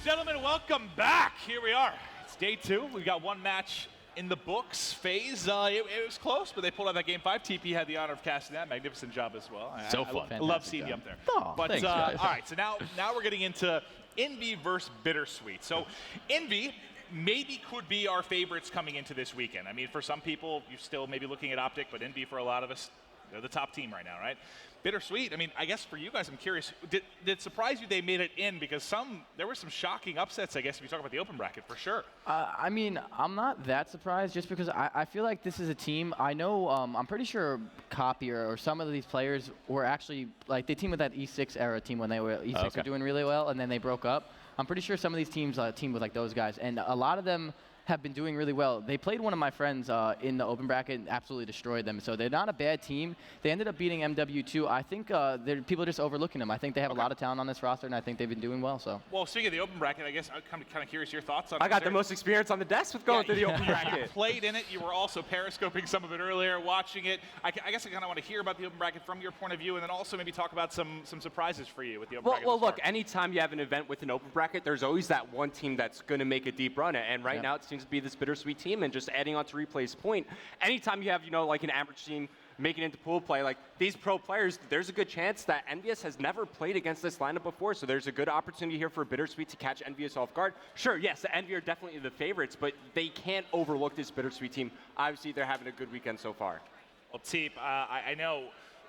Gentlemen, welcome back. Here we are. It's day 2. We've got one match in the books. FaZe, it was close, but they pulled out that game 5. TP had the honor of casting that. Magnificent job as well. So fun. I love seeing you up there. Oh, but thanks, all guys. right, so now we're getting into Envy versus Bittersweet. So Envy maybe could be our favorites coming into this weekend. I mean, for some people, you're still maybe looking at Optic, but Envy for a lot of us, they're the top team right now, right? Bittersweet, I mean, I guess for you guys, I'm curious, did it surprise you they made it in? Because there were some shocking upsets, I guess, if you talk about the open bracket, for sure. I mean, I'm not that surprised just because I feel like this is a team, I know, I'm pretty sure Copy or some of these players were actually, like, they teamed with that E6 era team when they were, E6 were doing really well, and then they broke up. I'm pretty sure some of these teams teamed with, like, those guys, and a lot of them have been doing really well. They played one of my friends in the open bracket and absolutely destroyed them. So they're not a bad team. They ended up beating MW2. I think people are just overlooking them. I think they have a lot of talent on this roster, and I think they've been doing well. So. Well, speaking of the open bracket, I guess I'm kind of curious your thoughts on it. I got the most experience on the desk with going through the open bracket. You played in it. You were also periscoping some of it earlier, watching it. I guess I kind of want to hear about the open bracket from your point of view, and then also maybe talk about some surprises for you with the open bracket. Well, look, anytime you have an event with an open bracket, there's always that one team that's going to make a deep run. And right now it seems to be this Bittersweet team. And just adding on to Replay's point, anytime you have, like an average team making it into pool play, like these pro players, there's a good chance that Envyus has never played against this lineup before. So there's a good opportunity here for Bittersweet to catch Envyus off guard. Sure, yes, the Envy are definitely the favorites, but they can't overlook this Bittersweet team. Obviously, they're having a good weekend so far. Well, Teep,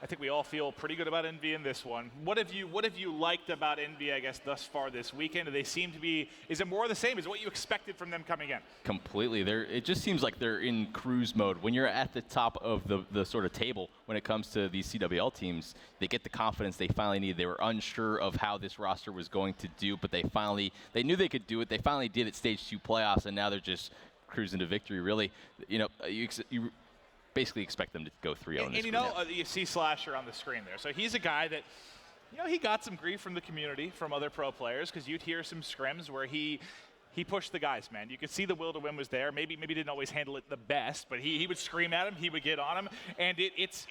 I think we all feel pretty good about Envy in this one. What have you liked about Envy, I guess, thus far this weekend? Do they seem to be, is it more of the same? Is it what you expected from them coming in? Completely. It just seems like they're in cruise mode. When you're at the top of the sort of table when it comes to these CWL teams, they get the confidence they finally need. They were unsure of how this roster was going to do, but they knew they could do it. They finally did it stage 2 playoffs, and now they're just cruising to victory, really. You basically expect them to go 3-0 in this group. You see Slasher on the screen there. So he's a guy that, he got some grief from the community, from other pro players, because you'd hear some scrims where he pushed the guys, man. You could see the will to win was there. Maybe didn't always handle it the best, but he would scream at him, he would get on him, and it's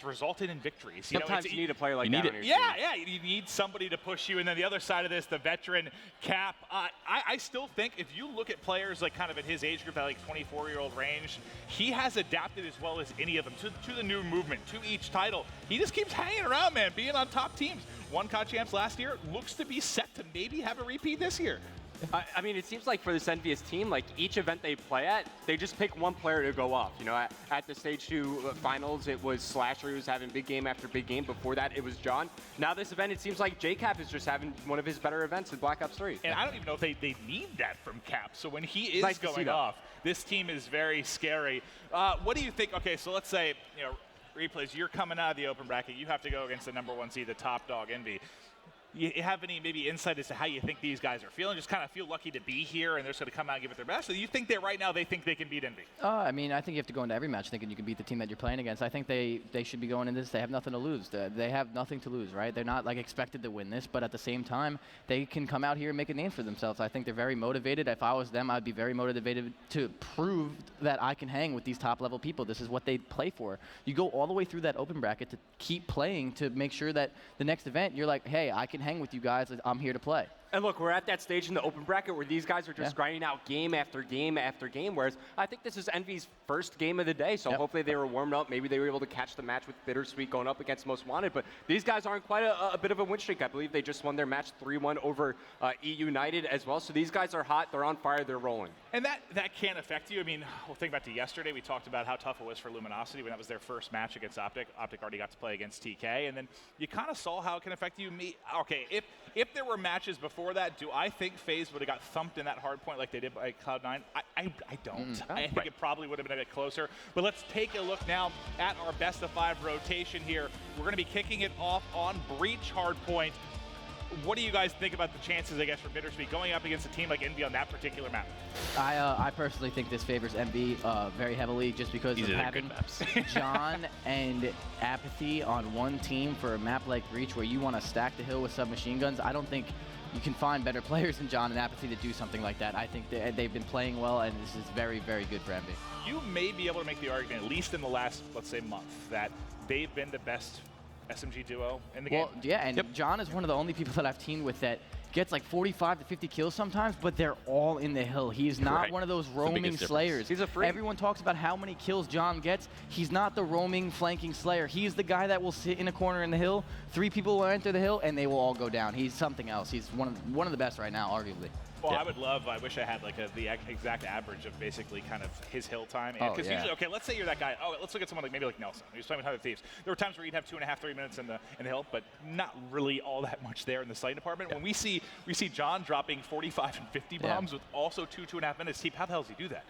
resulted in victories. Sometimes you need a player like that on your team. Yeah, you need somebody to push you. And then the other side of this, the veteran Cap. I still think if you look at players like kind of at his age group, that like 24-year-old range, he has adapted as well as any of them to the new movement, to each title. He just keeps hanging around, man, being on top teams. Won COD champs last year, looks to be set to maybe have a repeat this year. I mean, it seems like for this Envyus team, like each event they play at, they just pick one player to go off. At the stage 2 finals, it was Slasher who was having big game after big game. Before that, it was John. Now this event, it seems like J-Cap is just having one of his better events in Black Ops 3. And I don't even know if they need that from Cap. So when he is going off, this team is very scary. What do you think? Okay, so let's say, Replays, you're coming out of the open bracket. You have to go against the #1 seed, the top dog, Envy. You have any maybe insight as to how you think these guys are feeling? Just kind of feel lucky to be here, and they're just going to come out and give it their best? Or do you think that right now they think they can beat Envy? I mean, I think you have to go into every match thinking you can beat the team that you're playing against. I think they should be going into this. They have nothing to lose. They have nothing to lose, right? They're not like expected to win this, but at the same time, they can come out here and make a name for themselves. I think they're very motivated. If I was them, I'd be very motivated to prove that I can hang with these top-level people. This is what they play for. You go all the way through that open bracket to keep playing to make sure that the next event, you're like, hey, I can hang with you guys. I'm here to play. And look, we're at that stage in the open bracket where these guys are just grinding out game after game after game, whereas I think this is Envy's first game of the day, so hopefully they were warmed up. Maybe they were able to catch the match with Bittersweet going up against Most Wanted, but these guys aren't quite a bit of a win streak. I believe they just won their match 3-1 over E-United as well, so these guys are hot, they're on fire, they're rolling. And that can affect you. I mean, we'll think back to yesterday. We talked about how tough it was for Luminosity when that was their first match against Optic. Optic already got to play against TK, and then you kind of saw how it can affect you. Okay, if there were matches before that, do I think FaZe would have got thumped in that hard point like they did by Cloud9? I don't. I think it probably would have been a bit closer. But let's take a look now at our best-of-5 rotation here. We're going to be kicking it off on Breach Hardpoint. What do you guys think about the chances, I guess, for Bittersweet going up against a team like Envy on that particular map? I personally think this favors Envy very heavily just because of having John and Apathy on one team for a map like Breach where you want to stack the hill with submachine guns. I don't think you can find better players than John and Apathy to do something like that. I think they've been playing well, and this is very, very good for Envy. You may be able to make the argument, at least in the last, let's say, month, that they've been the best SMG duo in the game. Well, yeah, and John is one of the only people that I've teamed with that gets like 45 to 50 kills sometimes, but they're all in the hill. He's not one of those roaming slayers. He's a freak. Everyone talks about how many kills John gets. He's not the roaming, flanking slayer. He's the guy that will sit in a corner in the hill. 3 people will enter the hill, and they will all go down. He's something else. He's one of the best right now, arguably. Well, I wish I had like the exact average of basically kind of his hill time. Because usually, okay, let's say you're that guy. Oh, let's look at someone like maybe like Nelson. He was playing with Hundred Thieves. There were times where he'd have 2.5, 3 minutes in the hill, but not really all that much there in the sight department. When we see John dropping 45 and 50 bombs with also 2.5 minutes, how the hell does he do that?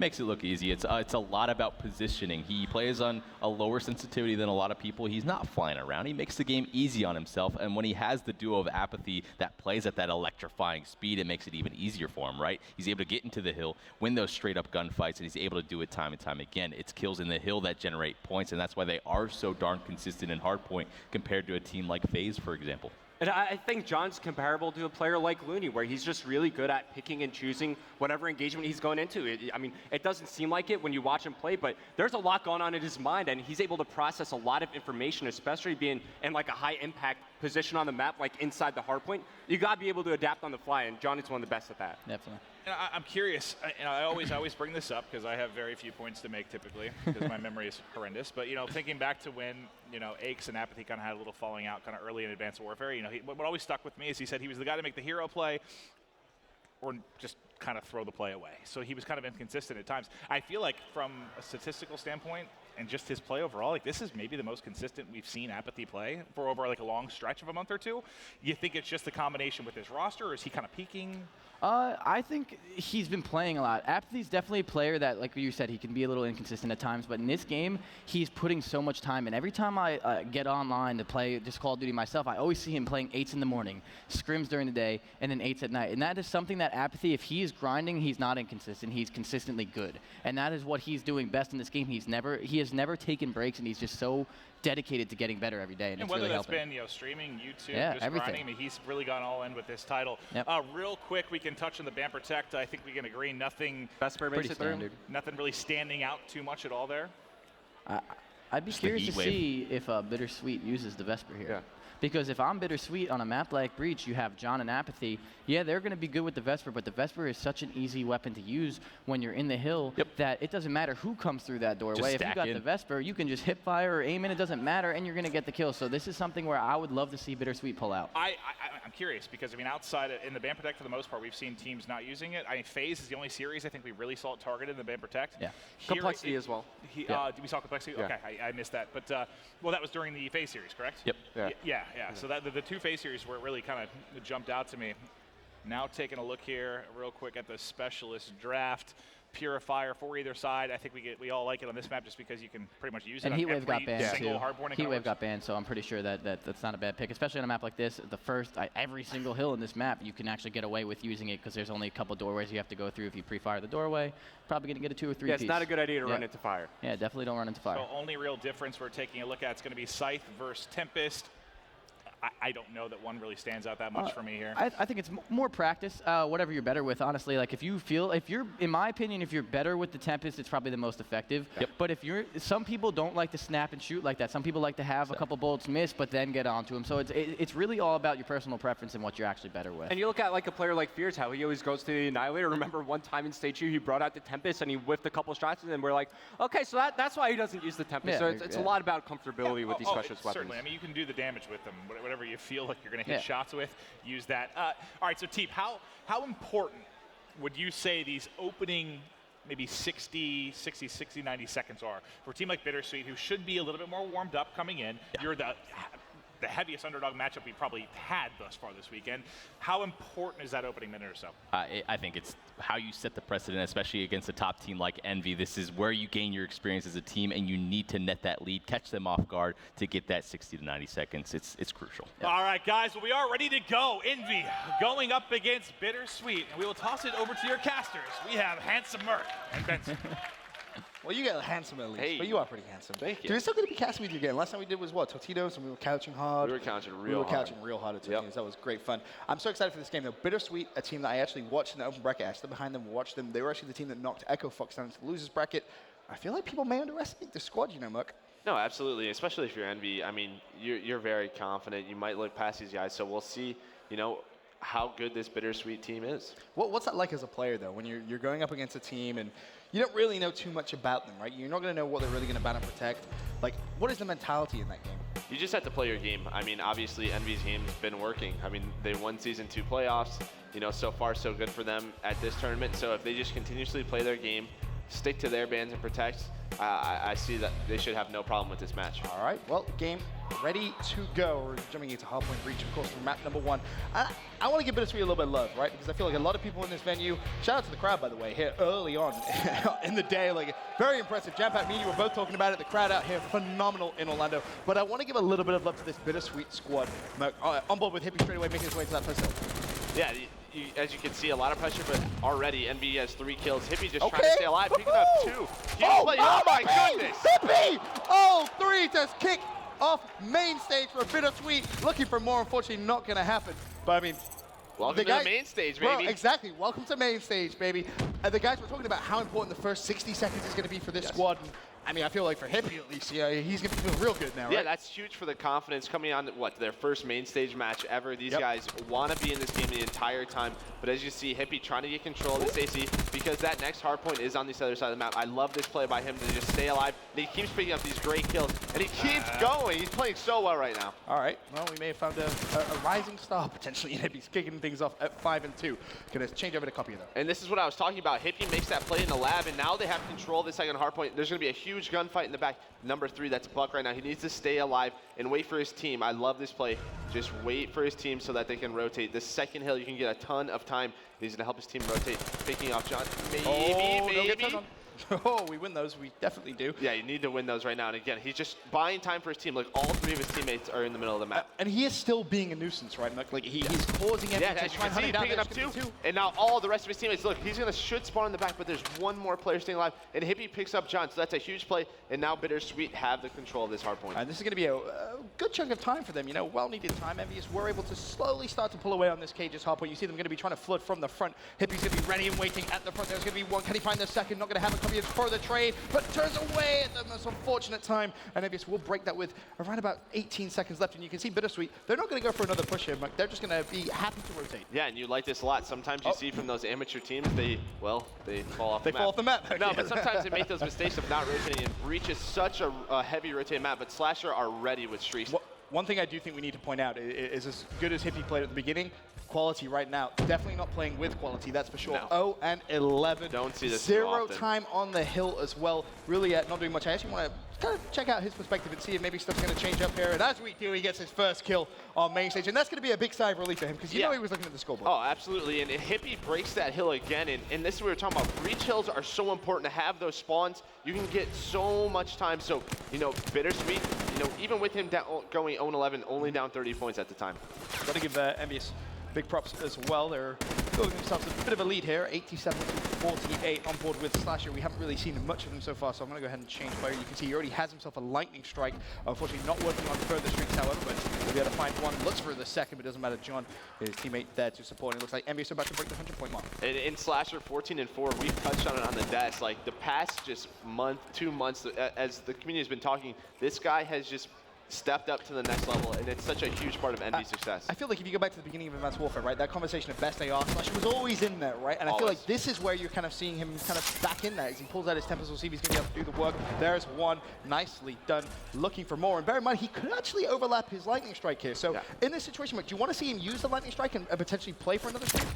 Makes it look easy. It's a lot about positioning. He plays on a lower sensitivity than a lot of people. He's not flying around. He makes the game easy on himself, and when he has the duo of Apathy that plays at that electrifying speed, it makes it even easier for him, right? He's able to get into the hill, win those straight-up gunfights, and he's able to do it time and time again. It's kills in the hill that generate points, and that's why they are so darn consistent in Hardpoint compared to a team like FaZe, for example. And I think John's comparable to a player like Looney, where he's just really good at picking and choosing whatever engagement he's going into. It doesn't seem like it when you watch him play, but there's a lot going on in his mind, and he's able to process a lot of information, especially being in like a high-impact position on the map, like inside the hardpoint. You got to be able to adapt on the fly, and John is one of the best at that. Definitely. And I'm curious. I always bring this up because I have very few points to make typically because my memory is horrendous. But thinking back to when Aches and Apathy kind of had a little falling out kind of early in Advanced Warfare. What always stuck with me is he said he was the guy to make the hero play or just kind of throw the play away. So he was kind of inconsistent at times. I feel like from a statistical standpoint and just his play overall, like this is maybe the most consistent we've seen Apathy play for over like a long stretch of a month or two. You think it's just the combination with his roster, or is he kind of peaking? I think he's been playing a lot. Apathy's definitely a player that, like you said, he can be a little inconsistent at times, but in this game, he's putting so much time in. Every time I get online to play just Call of Duty myself, I always see him playing 8s in the morning, scrims during the day, and then 8s at night. And that is something that Apathy, if he is grinding, he's not inconsistent. He's consistently good. And that is what he's doing best in this game. He has never taken breaks, and he's just so dedicated to getting better every day, and it's whether really that's helping. been streaming, YouTube, just everything. grinding. I mean, he's really gone all in with this title. Yep. Real quick, we can touch on the Ban Protect. I think we can agree nothing. Vesper makes it standard. Nothing really standing out too much at all there. I'd be curious to see if Bittersweet uses the Vesper here. Yeah. Because if I'm Bittersweet on a map like Breach, you have John and Apathy. Yeah, they're going to be good with the Vesper, but the Vesper is such an easy weapon to use when you're in the hill that it doesn't matter who comes through that doorway. If you got the Vesper, you can just hip fire or aim in. It doesn't matter, and you're going to get the kill. So this is something where I would love to see Bittersweet pull out. I'm curious because, outside in the Ban Protect, for the most part, we've seen teams not using it. FaZe is the only series I think we really saw it targeted in the Ban Protect. Yeah. Complexity as well. Did we saw Complexity? Yeah. Okay, I missed that. But, that was during the FaZe series, correct? Yep. Yeah. So that the 2 FaZe series where it really kind of jumped out to me. Now taking a look here real quick at the Specialist draft. Purifier for either side. I think we all like it on this map just because you can pretty much use it. And Heatwave got banned too. Heatwave got banned, so I'm pretty sure that's not a bad pick, especially on a map like this. Every single hill in this map, you can actually get away with using it because there's only a couple doorways you have to go through. If you pre-fire the doorway, probably going to get a 2 or 3 piece. It's not a good idea to run into fire. Yeah, definitely don't run into fire. So only real difference we're taking a look at is going to be Scythe versus Tempest. I don't know that one really stands out that much for me here. I think it's more practice, whatever you're better with, honestly. Like if you're, in my opinion, if you're better with the Tempest, it's probably the most effective. Yep. But some people don't like to snap and shoot like that. Some people like to have a couple bullets miss, but then get onto them. So it's really all about your personal preference and what you're actually better with. And you look at like a player like Fears, how he always goes to the Annihilator. Remember one time in Stage 2, he brought out the Tempest and he whiffed a couple shots, and then we're like, okay, so that's why he doesn't use the Tempest. Yeah, so it's a lot about comfortability with these specialist weapons. Certainly. You can do the damage with them. Whatever you feel like you're going to hit shots with, use that. All right, so Teep, how important would you say these opening maybe 60, 90 seconds are for a team like Bittersweet, who should be a little bit more warmed up coming in? You're the heaviest underdog matchup we probably had thus far this weekend. How important is that opening minute or so? I think it's how you set the precedent, especially against a top team like Envy. This is where you gain your experience as a team, and you need to net that lead, catch them off guard to get that 60 to 90 seconds. It's crucial. Yep. All right, guys, well, we are ready to go. Envy going up against Bittersweet, and we will toss it over to your casters. We have Handsome Merc and Benson. Well, you get handsome at least, but you are pretty handsome. Thank you. Dude, it's still going to be casting with you again. Last time we did was what? Tortidos, and we were couching hard. We were couching real hard at Tortidos. That was great fun. I'm so excited for this game, though. Bittersweet, a team that I actually watched in the open bracket. I stood behind them, watched them. They were actually the team that knocked Echo Fox down into the losers bracket. I feel like people may underestimate the squad, Merc. No, absolutely, especially if you're Envy. You're very confident. You might look past these guys, so we'll see. how good this Bittersweet team is. What's that like as a player, though, when you're going up against a team and you don't really know too much about them, right? You're not going to know what they're really going to ban and protect. Like, what is the mentality in that game? You just have to play your game. I mean, obviously, Envy's game's been working. I mean, they won Season 2 playoffs. You know, so far so good for them at this tournament. So if they just continuously play their game, stick to their bans and protects, I see that they should have no problem with this match. All right, well, game ready to go. We're jumping into Hardpoint Breach, of course, for map number 1. I want to give Bittersweet a little bit of love, right? Because I feel like a lot of people in this venue, shout out to the crowd, by the way, here early on in the day, like very impressive. Jam-packed, me and you were both talking about it. The crowd out here, phenomenal in Orlando. But I want to give a little bit of love to this Bittersweet squad. On board with Hippie straight away, making his way to that first hill. Yeah, as you can see, a lot of pressure, but already Envy has 3 kills. Hippie just trying to stay alive, picking up 2. Oh my goodness! Hippie! Oh, 3 just kick off main stage for Bittersweet. Looking for more, unfortunately, not going to happen. But I mean, welcome to the main stage, baby. Bro, exactly. Welcome to main stage, baby. The guys were talking about how important the first 60 seconds is going to be for this squad. And, I mean, I feel like for Hippie at least, yeah, he's going to feel real good now, right? Yeah, that's huge for the confidence coming on, their first main stage match ever. These guys want to be in this game the entire time. But as you see, Hippie trying to get control of this AC because that next hardpoint is on this other side of the map. I love this play by him to just stay alive. And he keeps picking up these great kills. And he keeps going. He's playing so well right now. All right. Well, we may have found a rising star potentially in Hippie's kicking things off at 5 and 2. Going to change over to Copy, though. And this is what I was talking about. Hippie makes that play in the lab, and now they have control of the second hardpoint. There's going to be a huge gunfight in the back. Number 3, that's Buck right now. He needs to stay alive and wait for his team. I love this play. Just wait for his team so that they can rotate. The second hill, you can get a ton of time. He's going to help his team rotate. Picking off John. Maybe. Oh, we win those. We definitely do. Yeah, you need to win those right now. And again, he's just buying time for his team. Like, all 3 of his teammates are in the middle of the map. And he is still being a nuisance, right? Like, he's causing everything. Yeah, as you can see, he's picking up 2. And now all the rest of his teammates, look, he's going to should spawn in the back, but there's one more player staying alive. And Hippie picks up John, so that's a huge play. And now Bittersweet have the control of this hardpoint. And this is going to be a good chunk of time for them. You know, well-needed time. Envyus were able to slowly start to pull away on this cage's hardpoint. You see them going to be trying to flood from the front. Hippie's going to be ready and waiting at the front. There's going to be one. Can he find the second? Not going to have a copy for the trade, but turns away at the most unfortunate time. And Envyus will break that with around about 18 seconds left. And you can see Bittersweet, they're not going to go for another push here. They're just going to be happy to rotate. Yeah, and you like this a lot. Sometimes you see from those amateur teams, they fall off the map. They fall off the map. No, but sometimes they make those mistakes of not rotating. And Breach is such a heavy rotating map, but Slasher are ready with streaks. One thing I do think we need to point out is as good as Hippie played at the beginning, quality right now. Definitely not playing with quality, that's for sure. No. 0 and 11. Don't see this 0 time on the hill as well. Really not doing much. I actually want to kind of check out his perspective and see if maybe stuff's going to change up here. And as we do, he gets his first kill on main stage. And that's going to be a big sigh of relief for him because you know he was looking at the scoreboard. Oh, absolutely. And Hippie breaks that hill again. And this is what we were talking about. Breach hills are so important to have those spawns. You can get so much time. So, you know, Bittersweet, you know, even with him down, going 0-11, only down 30 points at the time. Got to give Envyus big props as well. They're building themselves a bit of a lead here, 87-48 on board with Slasher. We haven't really seen much of them so far, so I'm going to go ahead and change player. You can see he already has himself a lightning strike. Unfortunately, not working on further streaks, however, but he'll be able to find one. Looks for the second, but doesn't matter. John, his teammate, there to support. And it looks like Envyus are about to break the 100-point mark. In Slasher 14-4, we've touched on it on the desk. Like the past just month, 2 months, as the community has been talking, this guy has just stepped up to the next level, and it's such a huge part of Envy's success. I feel like if you go back to the beginning of Advanced Warfare, right, that conversation of best AR, Slasher was always in there, right? And I feel like this is where you're kind of seeing him kind of back in there. As he pulls out his tempers, we'll see if he's going to be able to do the work. There's one, nicely done, looking for more. And bear in mind, he could actually overlap his lightning strike here. So in this situation, do you want to see him use the lightning strike and potentially play for another strike?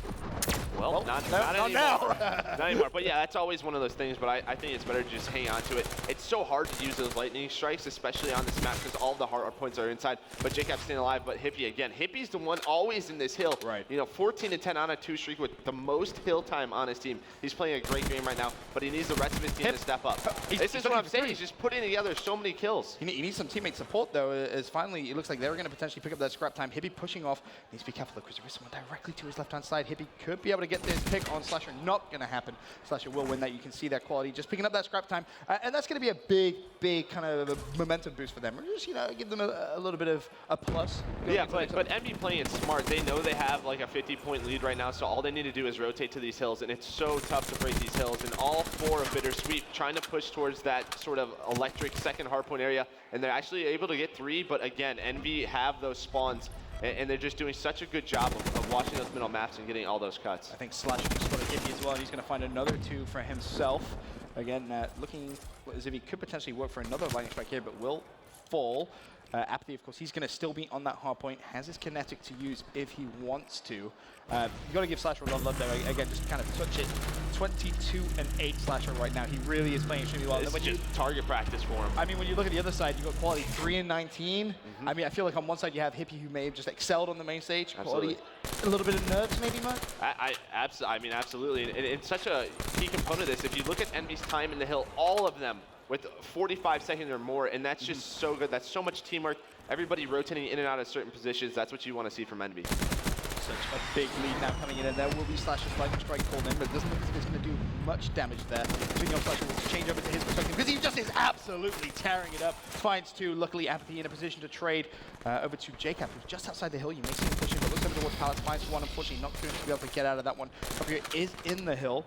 Well, not anymore. Not anymore. But yeah, that's always one of those things, but I think it's better to just hang on to it. It's so hard to use those lightning strikes, especially on this map, because all the hard points are inside. But Jacob's staying alive, but Hippie again. Hippie's the one always in this hill. Right. You know, 14-10 on a 2 streak with the most hill time on his team. He's playing a great game right now, but he needs the rest of his team to step up. This is what I'm saying. He's just putting together so many kills. He needs some teammate support, though, as finally it looks like they're going to potentially pick up that scrap time. Hippie pushing off. Needs to be careful, though, because there is someone directly to his left-hand side. Hippie could be able to get this pick on Slasher. Not going to happen. Slasher will win that. You can see that quality. Just picking up that scrap time. And that's going to be a big kind of a momentum boost for them. Or just, you know, give them a little bit of a plus. Yeah, but Envy playing it smart. They know they have like a 50-point lead right now, so all they need to do is rotate to these hills, and it's so tough to break these hills. And all 4 of Bittersweet trying to push towards that sort of electric second hardpoint area, and they're actually able to get 3, but again, Envy have those spawns and they're just doing such a good job of watching those middle maps and getting all those cuts. I think Slash just got a Hippie as well, and he's going to find another 2 for himself. Again, looking as if he could potentially work for another lightning strike here, but will fall. Apathy, of course, he's going to still be on that hard point, has his kinetic to use if he wants to. You got to give Slasher a lot of love there. Again, just kind of touch it. 22-8 Slasher right now. He really is playing extremely well. It's just target practice for him. I mean, when you look at the other side, you've got Quality 3-19. I mean, I feel like on one side you have Hippie, who may have just excelled on the main stage. Absolutely. Quality, a little bit of nerves maybe, Mark? I mean, absolutely. And it's such a key component of this. If you look at Envy's time in the hill, all of them with 45 seconds or more, and that's just so good. That's so much teamwork. Everybody rotating in and out of certain positions. That's what you want to see from Envy. Such a big lead now coming in, and there will be Slasher's lightning strike called in, but it doesn't look as if it's going to do much damage there. Swinging on Slasher will change over to his perspective, because he just is absolutely tearing it up. Finds 2, luckily Apathy in a position to trade over to Jacob, who's just outside the hill. You may see him pushing, but looks over towards Palace, finds 1, unfortunately not going to be able to get out of that one. Up here is in the hill.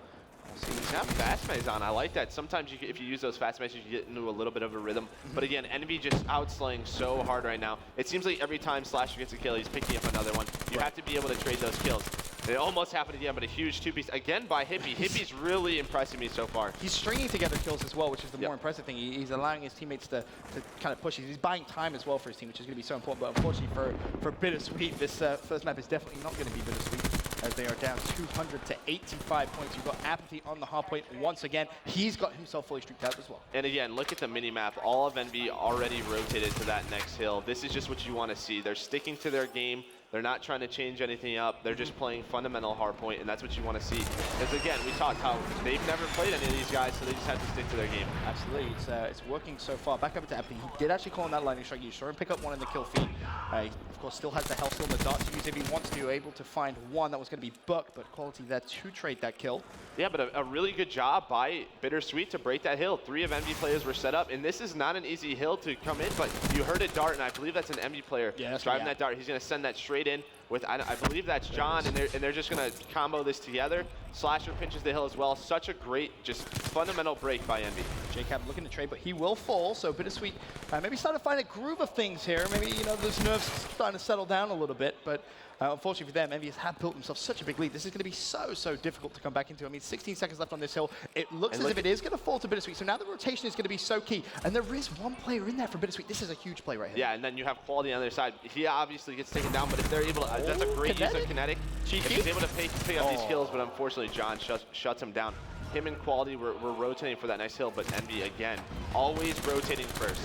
See, he's got fast measures on. I like that. Sometimes if you use those fast measures, you get into a little bit of a rhythm. But again, Envy just outslaying so hard right now. It seems like every time Slasher gets a kill, he's picking up another one. You have to be able to trade those kills. It almost happened again, but a huge 2-piece again by Hippie. Hippie's really impressing me so far. He's stringing together kills as well, which is the more impressive thing. He's allowing his teammates to kind of push. He's buying time as well for his team, which is going to be so important. But unfortunately for Bittersweet, this first map is definitely not going to be Bittersweet, as they are down 200 to 85 points. You've got Apathy on the hard point once again. He's got himself fully streaked out as well. And again, look at the mini-map. All of Envy already rotated to that next hill. This is just what you want to see. They're sticking to their game. They're not trying to change anything up. They're just playing fundamental hardpoint, and that's what you want to see. Because again, we talked how they've never played any of these guys, so they just have to stick to their game. Absolutely, it's working so far. Back over to Apathy. He did actually call on that lightning strike. You saw him pick up 1 in the kill feed. He, of course, still has the health storm, the dart to use if he wants to. Able to find 1 that was going to be Buck, but Quality there to trade that kill. Yeah, but a really good job by Bittersweet to break that hill. 3 of Envy players were set up, and this is not an easy hill to come in, but you heard a dart, and I believe that's an Envy player driving that dart. He's going to send that straight in with, I believe that's John, and they're just going to combo this together. Slasher pinches the hill as well. Such a great, just fundamental break by Envy. Jacob looking to trade, but he will fall, so Bittersweet maybe starting to find a groove of things here. Maybe, you know, those nerves starting to settle down a little bit, but unfortunately for them, Envyus have built themselves such a big lead. This is going to be so difficult to come back into. I mean, 16 seconds left on this hill. It looks as if it is going to fall to Bittersweet, so now the rotation is going to be so key, and there is 1 player in there for Bittersweet. This is a huge play right here. Yeah, and then you have Quality on the other side. He obviously gets taken down, but if they're able to, that's a great use of kinetic. If he's able to pick up these kills, but unfortunately John shuts him down. Him and Quality were rotating for that nice hill, but Envy, again, always rotating first.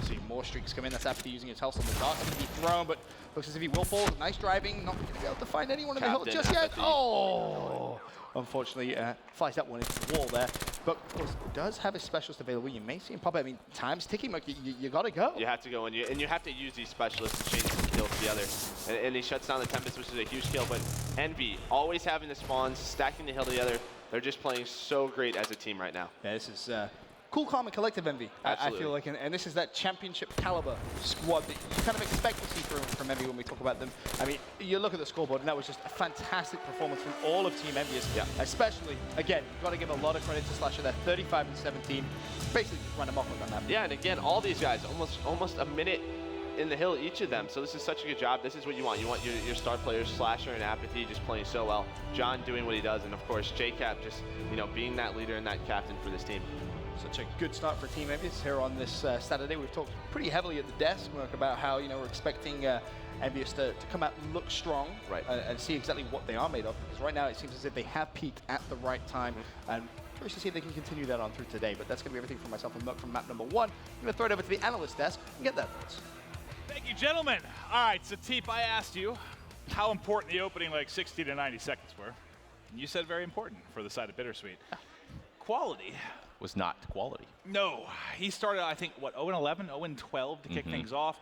See more streaks come in. That's after using his health on the dart's going to be thrown, but looks as if he will fall. Nice driving. Not going to be able to find anyone in the hill just yet. Oh! Unfortunately, flies that one into the wall there. But, of course, does have his specialist available. You may see him pop out. I mean, time's ticking. Like, you got to go. You have to go, and you have to use these specialists to change some kills together. And he shuts down the Tempest, which is a huge kill. But Envy, always having the spawns, stacking the hill together. They're just playing so great as a team right now. Yeah, this is cool, calm, and collective Envy. I feel like, and this is that championship caliber squad that you kind of expect to see from Envy when we talk about them. I mean, you look at the scoreboard, and that was just a fantastic performance from all of Team Envyus. Yeah. Especially, again, you've got to give a lot of credit to Slasher there, 35 and 17. Basically, just run them off on that. Yeah, and again, all these guys, almost a minute in the hill, each of them. So this is such a good job. This is what you want. You want your star players, Slasher and Apathy, just playing so well. John doing what he does, and of course, JCap just, you know, being that leader and that captain for this team. Such a good start for Team Envyus here on this Saturday. We've talked pretty heavily at the desk, Mark, about how, you know, we're expecting Envyus to come out and look strong, right, and see exactly what they are made of. Because right now it seems as if they have peaked at the right time, and curious to see if they can continue that on through today. But that's going to be everything from myself and Mark from map number 1. I'm going to throw it over to the analyst desk and get their thoughts. Thank you, gentlemen. All right, so Teep, I asked you how important the opening like 60 to 90 seconds were. And you said very important for the side of Bittersweet. Quality. Was not quality. No, he started, I think, what, 0-11, 0-12 to kick things off.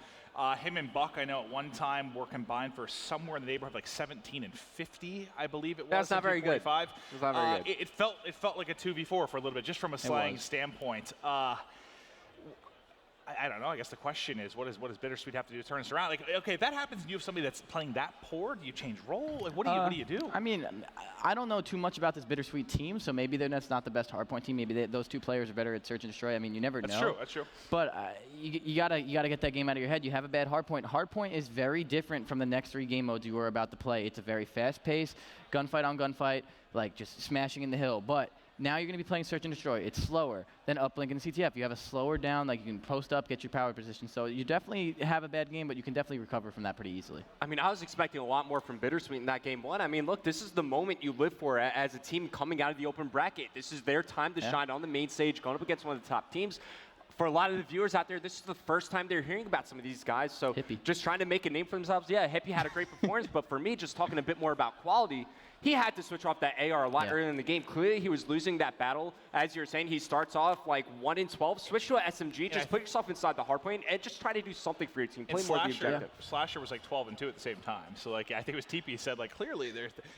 Him and Buck, I know at one time were combined for somewhere in the neighborhood of like 17 and 50, I believe it was. That's not very good. It's not very good. It felt like a 2v4 for a little bit, just from a slang standpoint. I don't know. I guess the question is, what does Bittersweet have to do to turn this around? Like, okay, if that happens and you have somebody that's playing that poor, do you change role? Like, what do you do? I mean, I don't know too much about this Bittersweet team, so maybe that's not the best Hardpoint team. Maybe those two players are better at search and destroy. I mean, you never know. That's true. But you gotta get that game out of your head. You have a bad Hardpoint. Hardpoint is very different from the next 3 game modes you were about to play. It's a very fast pace, gunfight on gunfight, like just smashing in the hill. But now you're going to be playing Search and Destroy. It's slower than Uplink and CTF. You have a slower down, like you can post up, get your power position. So you definitely have a bad game, but you can definitely recover from that pretty easily. I mean, I was expecting a lot more from Bittersweet in that game 1. I mean, look, this is the moment you live for as a team coming out of the open bracket. This is their time to shine on the main stage, going up against one of the top teams. For a lot of the viewers out there, this is the first time they're hearing about some of these guys. So just trying to make a name for themselves. Yeah, Hippie had a great performance, but for me, just talking a bit more about quality, he had to switch off that AR a lot earlier in the game. Clearly, he was losing that battle. As you were saying, he starts off like 1 in 12. Switch to an SMG. Just put yourself inside the hardpoint and just try to do something for your team. Play more of the objective. Slasher was like 12 and 2 at the same time. So like I think it was TP said like clearly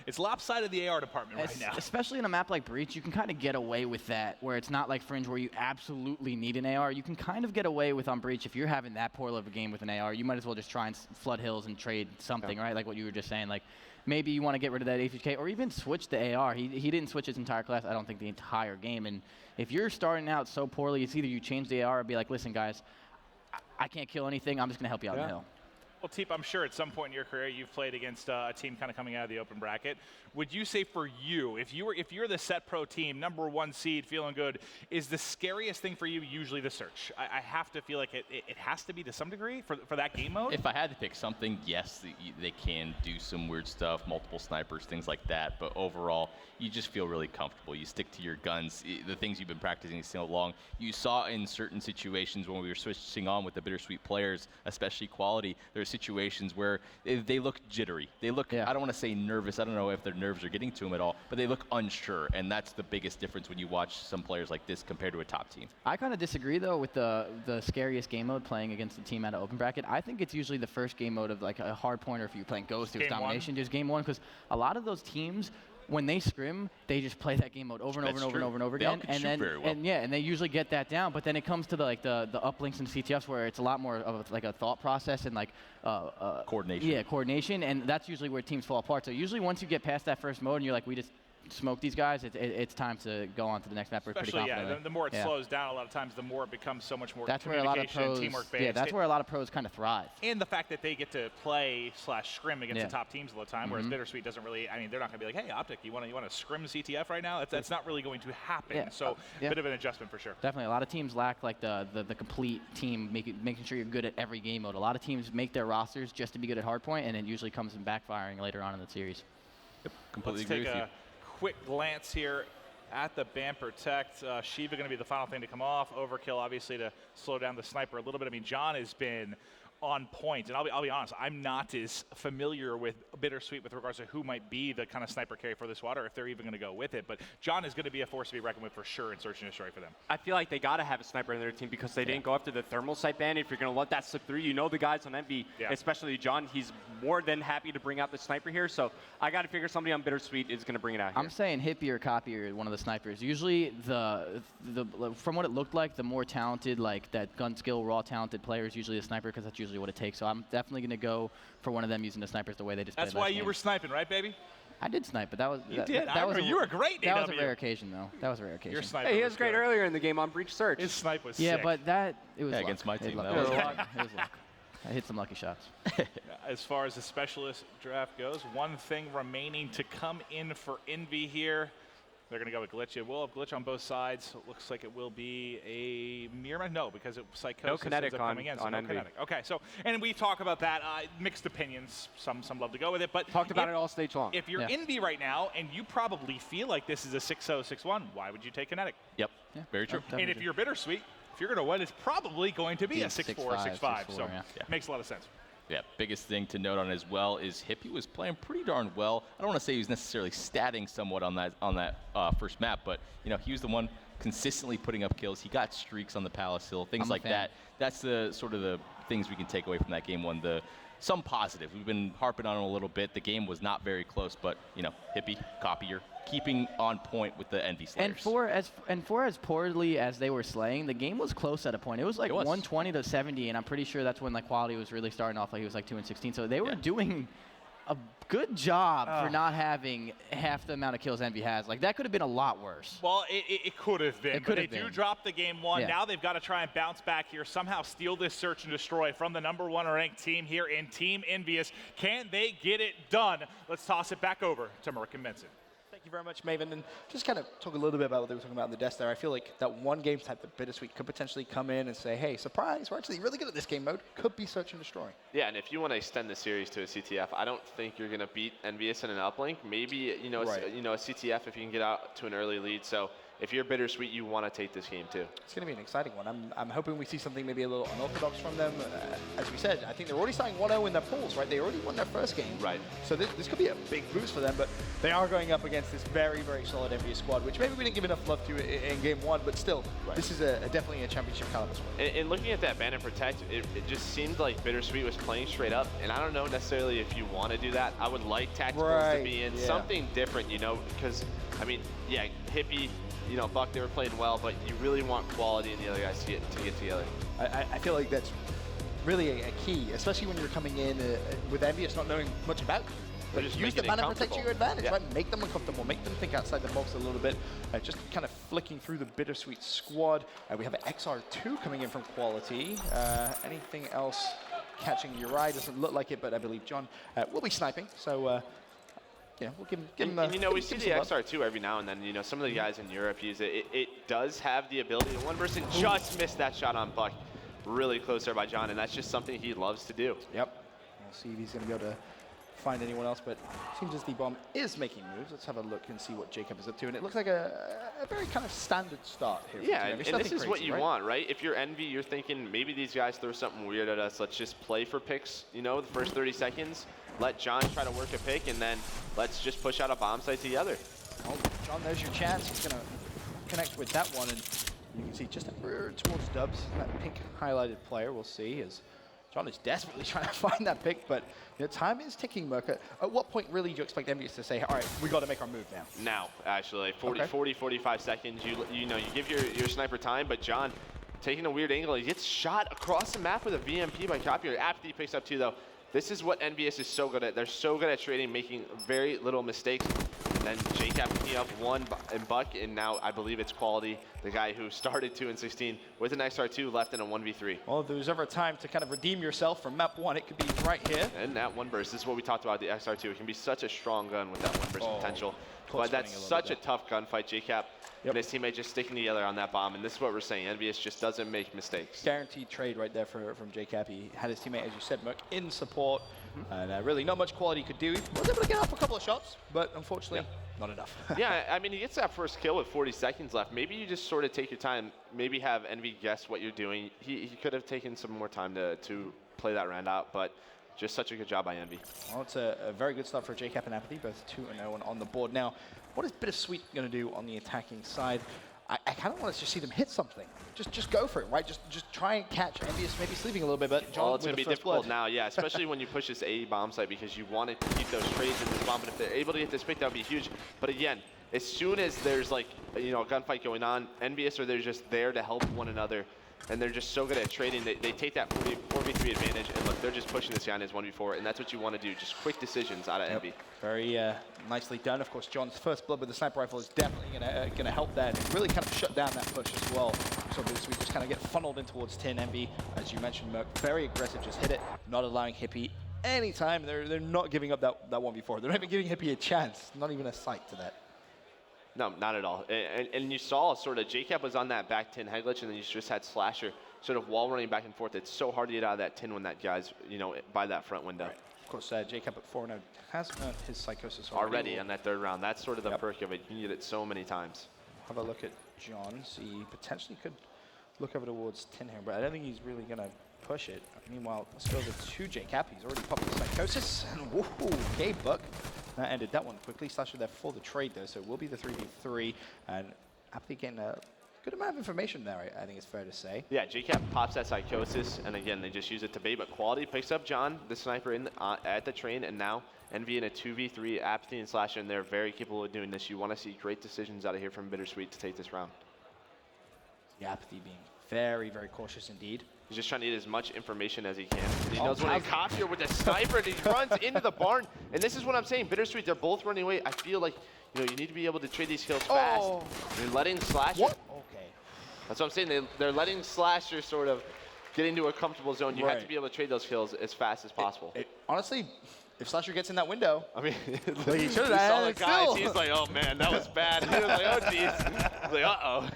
it's lopsided the AR department right now. Especially in a map like Breach, you can kind of get away with that, where it's not like Fringe where you absolutely need an AR. You can kind of get away with on Breach if you're having that poor of a game with an AR. You might as well just try and flood hills and trade something, right? Like what you were just saying, like. Maybe you want to get rid of that HK or even switch the AR. He didn't switch his entire class, I don't think, the entire game. And if you're starting out so poorly, it's either you change the AR or be like, listen, guys, I can't kill anything. I'm just going to help you out on the hill. Well, Teep, I'm sure at some point in your career you've played against a team kind of coming out of the open bracket. Would you say for you, if you're the Set Pro team, #1 seed, feeling good, is the scariest thing for you usually the search? I have to feel like it has to be to some degree for that game mode? If I had to pick something, yes, they can do some weird stuff, multiple snipers, things like that. But overall, you just feel really comfortable. You stick to your guns, the things you've been practicing so long. You saw in certain situations when we were switching on with the Bittersweet players, especially quality, there are situations where they look jittery. They look, I don't want to say nervous. I don't know if their nerves are getting to them at all, but they look unsure. And that's the biggest difference when you watch some players like this compared to a top team. I kind of disagree, though, with the scariest game mode playing against a team out of open bracket. I think it's usually the first game mode of like a hard point, or if you're playing Ghost, it's domination, just game 1, because a lot of those teams, when they scrim, they just play that game mode over and over again, and they usually get that down. But then it comes to the uplinks and CTFs where it's a lot more of like a thought process and like coordination. Yeah, coordination, and that's usually where teams fall apart. So usually once you get past that first mode and you're like, we just smoke these guys, it's time to go on to the next map. Especially, the more it slows down, a lot of times, the more it becomes so much more that's where a lot of pros, teamwork-based. Yeah, that's where a lot of pros kind of thrive. And the fact that they get to play / scrim against the top teams all the time, whereas Bittersweet doesn't really. I mean, they're not going to be like, hey, Optic, you want to scrim CTF right now? That's not really going to happen. Yeah. So bit of an adjustment for sure. Definitely, a lot of teams lack like the complete team, making sure you're good at every game mode. A lot of teams make their rosters just to be good at hardpoint, and it usually comes in backfiring later on in the series. Yep, completely agree with you. Quick glance here at the BAM Protect. Shiva going to be the final thing to come off. Overkill, obviously, to slow down the sniper a little bit. I mean, John has been on point, and I'll be honest, I'm not as familiar with Bittersweet with regards to who might be the kind of sniper carry for this water, if they're even going to go with it. But John is going to be a force to be reckoned with for sure in Search and Destroy for them. I feel like they got to have a sniper in their team because they didn't go after the thermal sight ban. If you're going to let that slip through, you know the guys on Envy, especially John, he's more than happy to bring out the sniper here. So I got to figure somebody on Bittersweet is going to bring it out here. I'm saying Hippie or Copy are one of the snipers. Usually, from what it looked like, the more talented, like that gun skill, raw talented player is usually a sniper because that's usually what it takes. So I'm definitely going to go for one of them using the snipers the way they just played. That's why you were sniping, right, baby? I did snipe, but that was you were great. That was a rare occasion, though. That was a rare occasion. Your sniper hey, he was great earlier in the game on Breach Search. His snipe was sick. sick. But it was luck. Against my team. It was luck. I hit some lucky shots. As far as the specialist draft goes, one thing remaining to come in for Envy here. They're going to go with Glitch. It will have Glitch on both sides. So it looks like it will be a mirror. No, because Psychosis no kinetic coming in. So on no Envy. Kinetic. Okay, so, and we talk about that. Mixed opinions. Some love to go with it. But talked about it all stage long. If you're Envy right now and you probably feel like this is a 6-0, 6-1, why would you take Kinetic? Yep, very true. And if you're Bittersweet, if you're going to win, it's probably going to be a 6-4, 6-5. So it makes a lot of sense. Yeah, biggest thing to note on as well is Hippie was playing pretty darn well. I don't want to say he was necessarily statting somewhat on that first map, but he was the one consistently putting up kills. He got streaks on the Palace Hill, things like that. That's the sort of the things we can take away from that game one. some positive. We've been harping on him a little bit. The game was not very close, but, you know, Hippie, Copier, keeping on point with the Envy Slayers. And for as poorly as they were slaying, the game was close at a point. It was like 120 to 70, and I'm pretty sure that's when like quality was really starting off. Like he was like 2-16, so they were doing a good job for not having half the amount of kills Envy has. Like that could have been a lot worse. Well, it could have been. But they do drop the game 1. Now they've got to try and bounce back here, somehow steal this search and destroy from the #1 ranked team here in Team Envyus. Can they get it done? Let's toss it back over to Merck and Benson. Thank you very much, Maven. And just kind of talk a little bit about what they were talking about in the desk there. I feel like that one game type that Bittersweet could potentially come in and say, hey, surprise, we're actually really good at this game mode. Could be search and destroy. Yeah, and if you want to extend the series to a CTF, I don't think you're going to beat Envyus in an uplink. Maybe, a CTF if you can get out to an early lead. So if you're Bittersweet, you want to take this game too. It's going to be an exciting one. I'm hoping we see something maybe a little unorthodox from them. As we said, I think they're already starting 1-0 in their pools, right? They already won their first game. Right. So this could be a big boost for them, but they are going up against this very, very solid Envyus squad, which maybe we didn't give enough love to in game 1, but still, this is definitely a championship caliber squad. And looking at that ban and protect, it just seemed like Bittersweet was playing straight up, and I don't know necessarily if you want to do that. I would like tacticals to be in something different, because, I mean, Hippie, Buck, they were playing well, but you really want quality in the other guys to get together. I feel like that's really a key, especially when you're coming in with Envyus not knowing much about you. But just use the mana protect to your advantage, right? Make them uncomfortable, make them think outside the box a little bit. Just kind of flicking through the Bittersweet squad. We have an XR2 coming in from Quality. Anything else catching your eye? Doesn't look like it, but I believe John will be sniping. So we'll give him we see the XR2 every now and then. Some of the guys in Europe use it. It does have the ability. One person just missed that shot on Buck. Really close there by John, and that's just something he loves to do. Yep. We'll see if he's going to be able to find anyone else, but it seems as the bomb is making moves. Let's have a look and see what Jacob is up to, and it looks like a very kind of standard start here. Yeah, and this is what you want, right? If you're Envy, you're thinking maybe these guys throw something weird at us. Let's just play for picks, the first 30 seconds. Let John try to work a pick, and then let's just push out a bomb site together. Well, John, there's your chance. He's going to connect with that one, and you can see just towards Dubs, that pink highlighted player. We'll see as John is desperately trying to find that pick, but time is ticking, Merker. At what point really do you expect Envyus to say, all right, we got to make our move now? Now, actually, 45 seconds. You give your sniper time, but John taking a weird angle. He gets shot across the map with a VMP by Copier. After he picks up 2, though. This is what Envyus is so good at. They're so good at trading, making very little mistakes. And then JCap picking up 1 and Buck, and now I believe it's Quality, the guy who started 2-16 with an XR2 left in a 1v3. Well, if there was ever a time to kind of redeem yourself from map 1, it could be right here. And that 1 burst, this is what we talked about, the XR2. It can be such a strong gun with that 1 burst potential. But that's such a tough gunfight. JCap and his teammate just sticking together on that bomb, and this is what we're saying. Envyus just doesn't make mistakes. Guaranteed trade right there from JCap. He had his teammate, as you said, Merc, in support, and really not much Quality could do. He was able to get off a couple of shots, but unfortunately, not enough. Yeah, I mean, he gets that first kill with 40 seconds left. Maybe you just sort of take your time, maybe have Envy guess what you're doing. He could have taken some more time to play that round out, but just such a good job by Envy. Well, it's a very good start for JCap and Apathy, both 2-0 and on the board. Now, what is Bittersweet going to do on the attacking side? I kind of want to just see them hit something. Just go for it, right? Just try and catch Envyus, maybe sleeping a little bit, but John, well, it's going to be difficult now, especially when you push this A bomb site because you want to keep those trades in this bomb, but if they're able to get this pick, that would be huge. But again, as soon as there's like, a gunfight going on, Envyus they're just there to help one another. And they're just so good at trading. They take that 4v3 advantage, and look, they're just pushing this guy in his 1v4, and that's what you want to do, just quick decisions out of Envy. Very nicely done. Of course, John's first blood with the sniper rifle is definitely going to help that. It really kind of shut down that push as well. So we just kind of get funneled in towards 10 Envy. As you mentioned, Merc, very aggressive, just hit it, not allowing Hippie any time. They're not giving up that 1v4. They're not even giving Hippie a chance, not even a sight to that. No, not at all. And you saw sort of JCap was on that back 10 head glitch, and then you just had Slasher sort of wall running back and forth. It's so hard to get out of that 10 when that guy's, by that front window. Right. Of course, JCap at 4-0 has earned his Psychosis already on that 3rd round. That's sort of the perk of it. You can get it so many times. Have a look at John. So he potentially could look over towards 10 here, but I don't think he's really going to push it. Meanwhile, let's go to JCap. He's already popped the Psychosis. And woohoo, okay, Buck. That ended that one quickly. Slasher there for the trade, though, so it will be the 3v3. And Apathy getting a good amount of information there, I think it's fair to say. Yeah, JCap pops that Psychosis, and again, they just use it to bait, but Quality picks up John, the sniper, at the train, and now Envy in a 2v3, Apathy and Slasher, and they're very capable of doing this. You want to see great decisions out of here from Bittersweet to take this round. The Apathy being very, very cautious indeed. He's just trying to get as much information as he can. He knows when to copy with the sniper, and he runs into the barn. And this is what I'm saying. Bittersweet, they're both running away. I feel like, you need to be able to trade these kills fast. They're letting Slasher. What? Okay. That's what I'm saying. They're letting Slasher sort of get into a comfortable zone. You have to be able to trade those kills as fast as possible. Honestly, if Slasher gets in that window, I mean, he you saw the guys. He's like, oh man, that was bad. He was like, oh geez. He's like, uh-oh.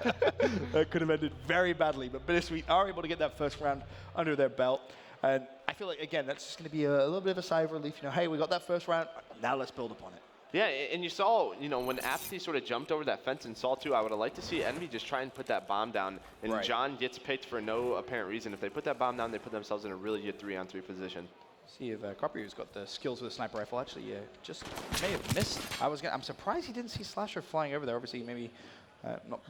That could have ended very badly, but Bittersweet are able to get that first round under their belt. And I feel like, again, that's just going to be a little bit of a sigh of relief. Hey, we got that first round. Now let's build upon it. Yeah, and you saw, when Apathy sort of jumped over that fence and saw too, I would have liked to see Envy just try and put that bomb down. And John gets picked for no apparent reason. If they put that bomb down, they put themselves in a really good 3-on-3 position. See if Copier's got the skills with a sniper rifle. Actually, just may have missed. I'm surprised he didn't see Slasher flying over there. Obviously, maybe not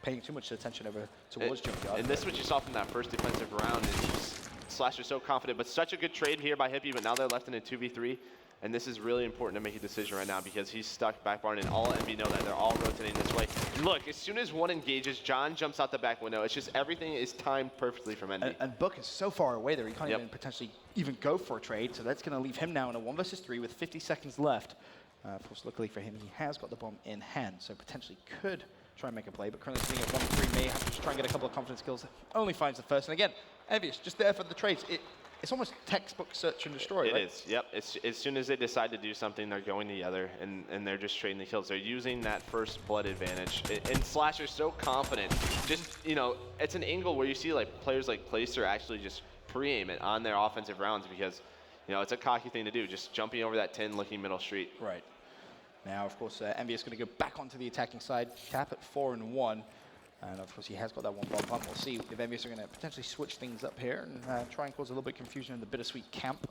paying too much attention over towards Junkyard. And this is what you saw from that first defensive round. Is Slasher's so confident, but such a good trade here by Hippie. But now they're left in a 2v3. And this is really important to make a decision right now because he's stuck back barn, and all Envy know that they're all rotating this way. Look, as soon as one engages, John jumps out the back window. It's just everything is timed perfectly from Envy. And Book is so far away there, he can't even potentially even go for a trade. So that's going to leave him now in a 1 versus 3 with 50 seconds left. Of course, luckily for him, he has got the bomb in hand, so potentially could try and make a play. But currently sitting at 1-3, may have to just try and get a couple of confidence kills. Only finds the first. And again, Envyus just there for the trades. It's almost textbook search and destroy, right? It is, yep. As soon as they decide to do something, they're going the other, and they're just trading the kills. They're using that first blood advantage. And Slasher's so confident. Just, it's an angle where you see players like Placer actually just pre-aim it on their offensive rounds because, it's a cocky thing to do, just jumping over that 10, looking middle street. Right. Now, of course, Envyus going to go back onto the attacking side, cap at 4-1. And of course, he has got that one bomb pump. We'll see if Envyus are going to potentially switch things up here and try and cause a little bit of confusion in the Bittersweet camp.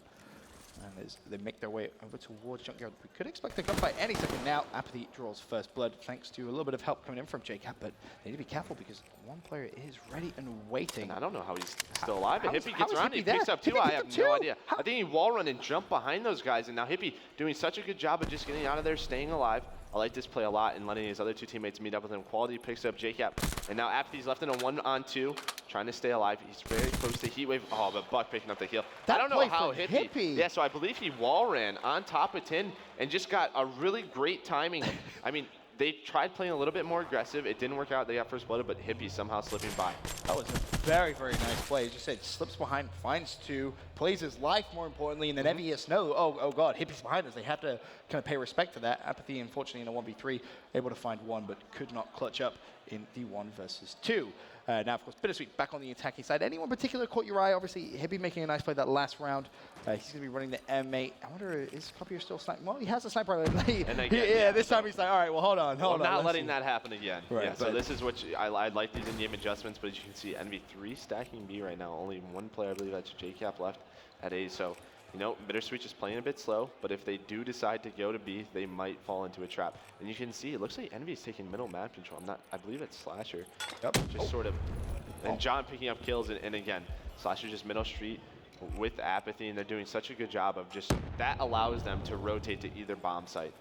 And as they make their way over towards Junkyard, we could expect a gunfight any second now. Apathy draws first blood thanks to a little bit of help coming in from JCap, but they need to be careful because one player is ready and waiting. And I don't know how he's still alive, but Hippie gets around, he picks up two. I have no idea. I think he wall run and jump behind those guys, and now Hippie doing such a good job of just getting out of there, staying alive. I like this play a lot and letting his other two teammates meet up with him. Quality picks up JCap, and now Apathy's left in a 1-on-2, trying to stay alive. He's very close to Heatwave. Oh, but Buck picking up the kill. I don't know how Hippie. Yeah, so I believe he wall ran on top of 10 and just got a really great timing. I mean, they tried playing a little bit more aggressive. It didn't work out. They got first blooded, but Hippie somehow slipping by. That was a very, very nice play. As you said, slips behind, finds two, plays his life more importantly, and then Envyus know, oh God, Hippie's behind us. They have to kind of pay respect to that. Apathy, unfortunately, in a 1v3, able to find one, but could not clutch up in the 1 versus 2. Now, of course, Bittersweet back on the attacking side. Anyone particular caught your eye? Obviously, Hippie making a nice play that last round. He's going to be running the M8. I wonder, is Copier still sniping? Well, he has a sniper. And again, yeah, this time he's like, all right, well, hold on. I'm not letting that happen again. Right, yeah, so this is what I like these in-game adjustments, but as you can see, Envy 3 stacking B right now. Only one player, I believe that's JCap left at A. So, Bittersweet just playing a bit slow, but if they do decide to go to B, they might fall into a trap. And you can see, it looks like Envy's taking middle map control. I believe it's Slasher. Yep. Just sort of, and John picking up kills, and again, Slasher just middle street with Apathy, and they're doing such a good job of just, that allows them to rotate to either bomb site.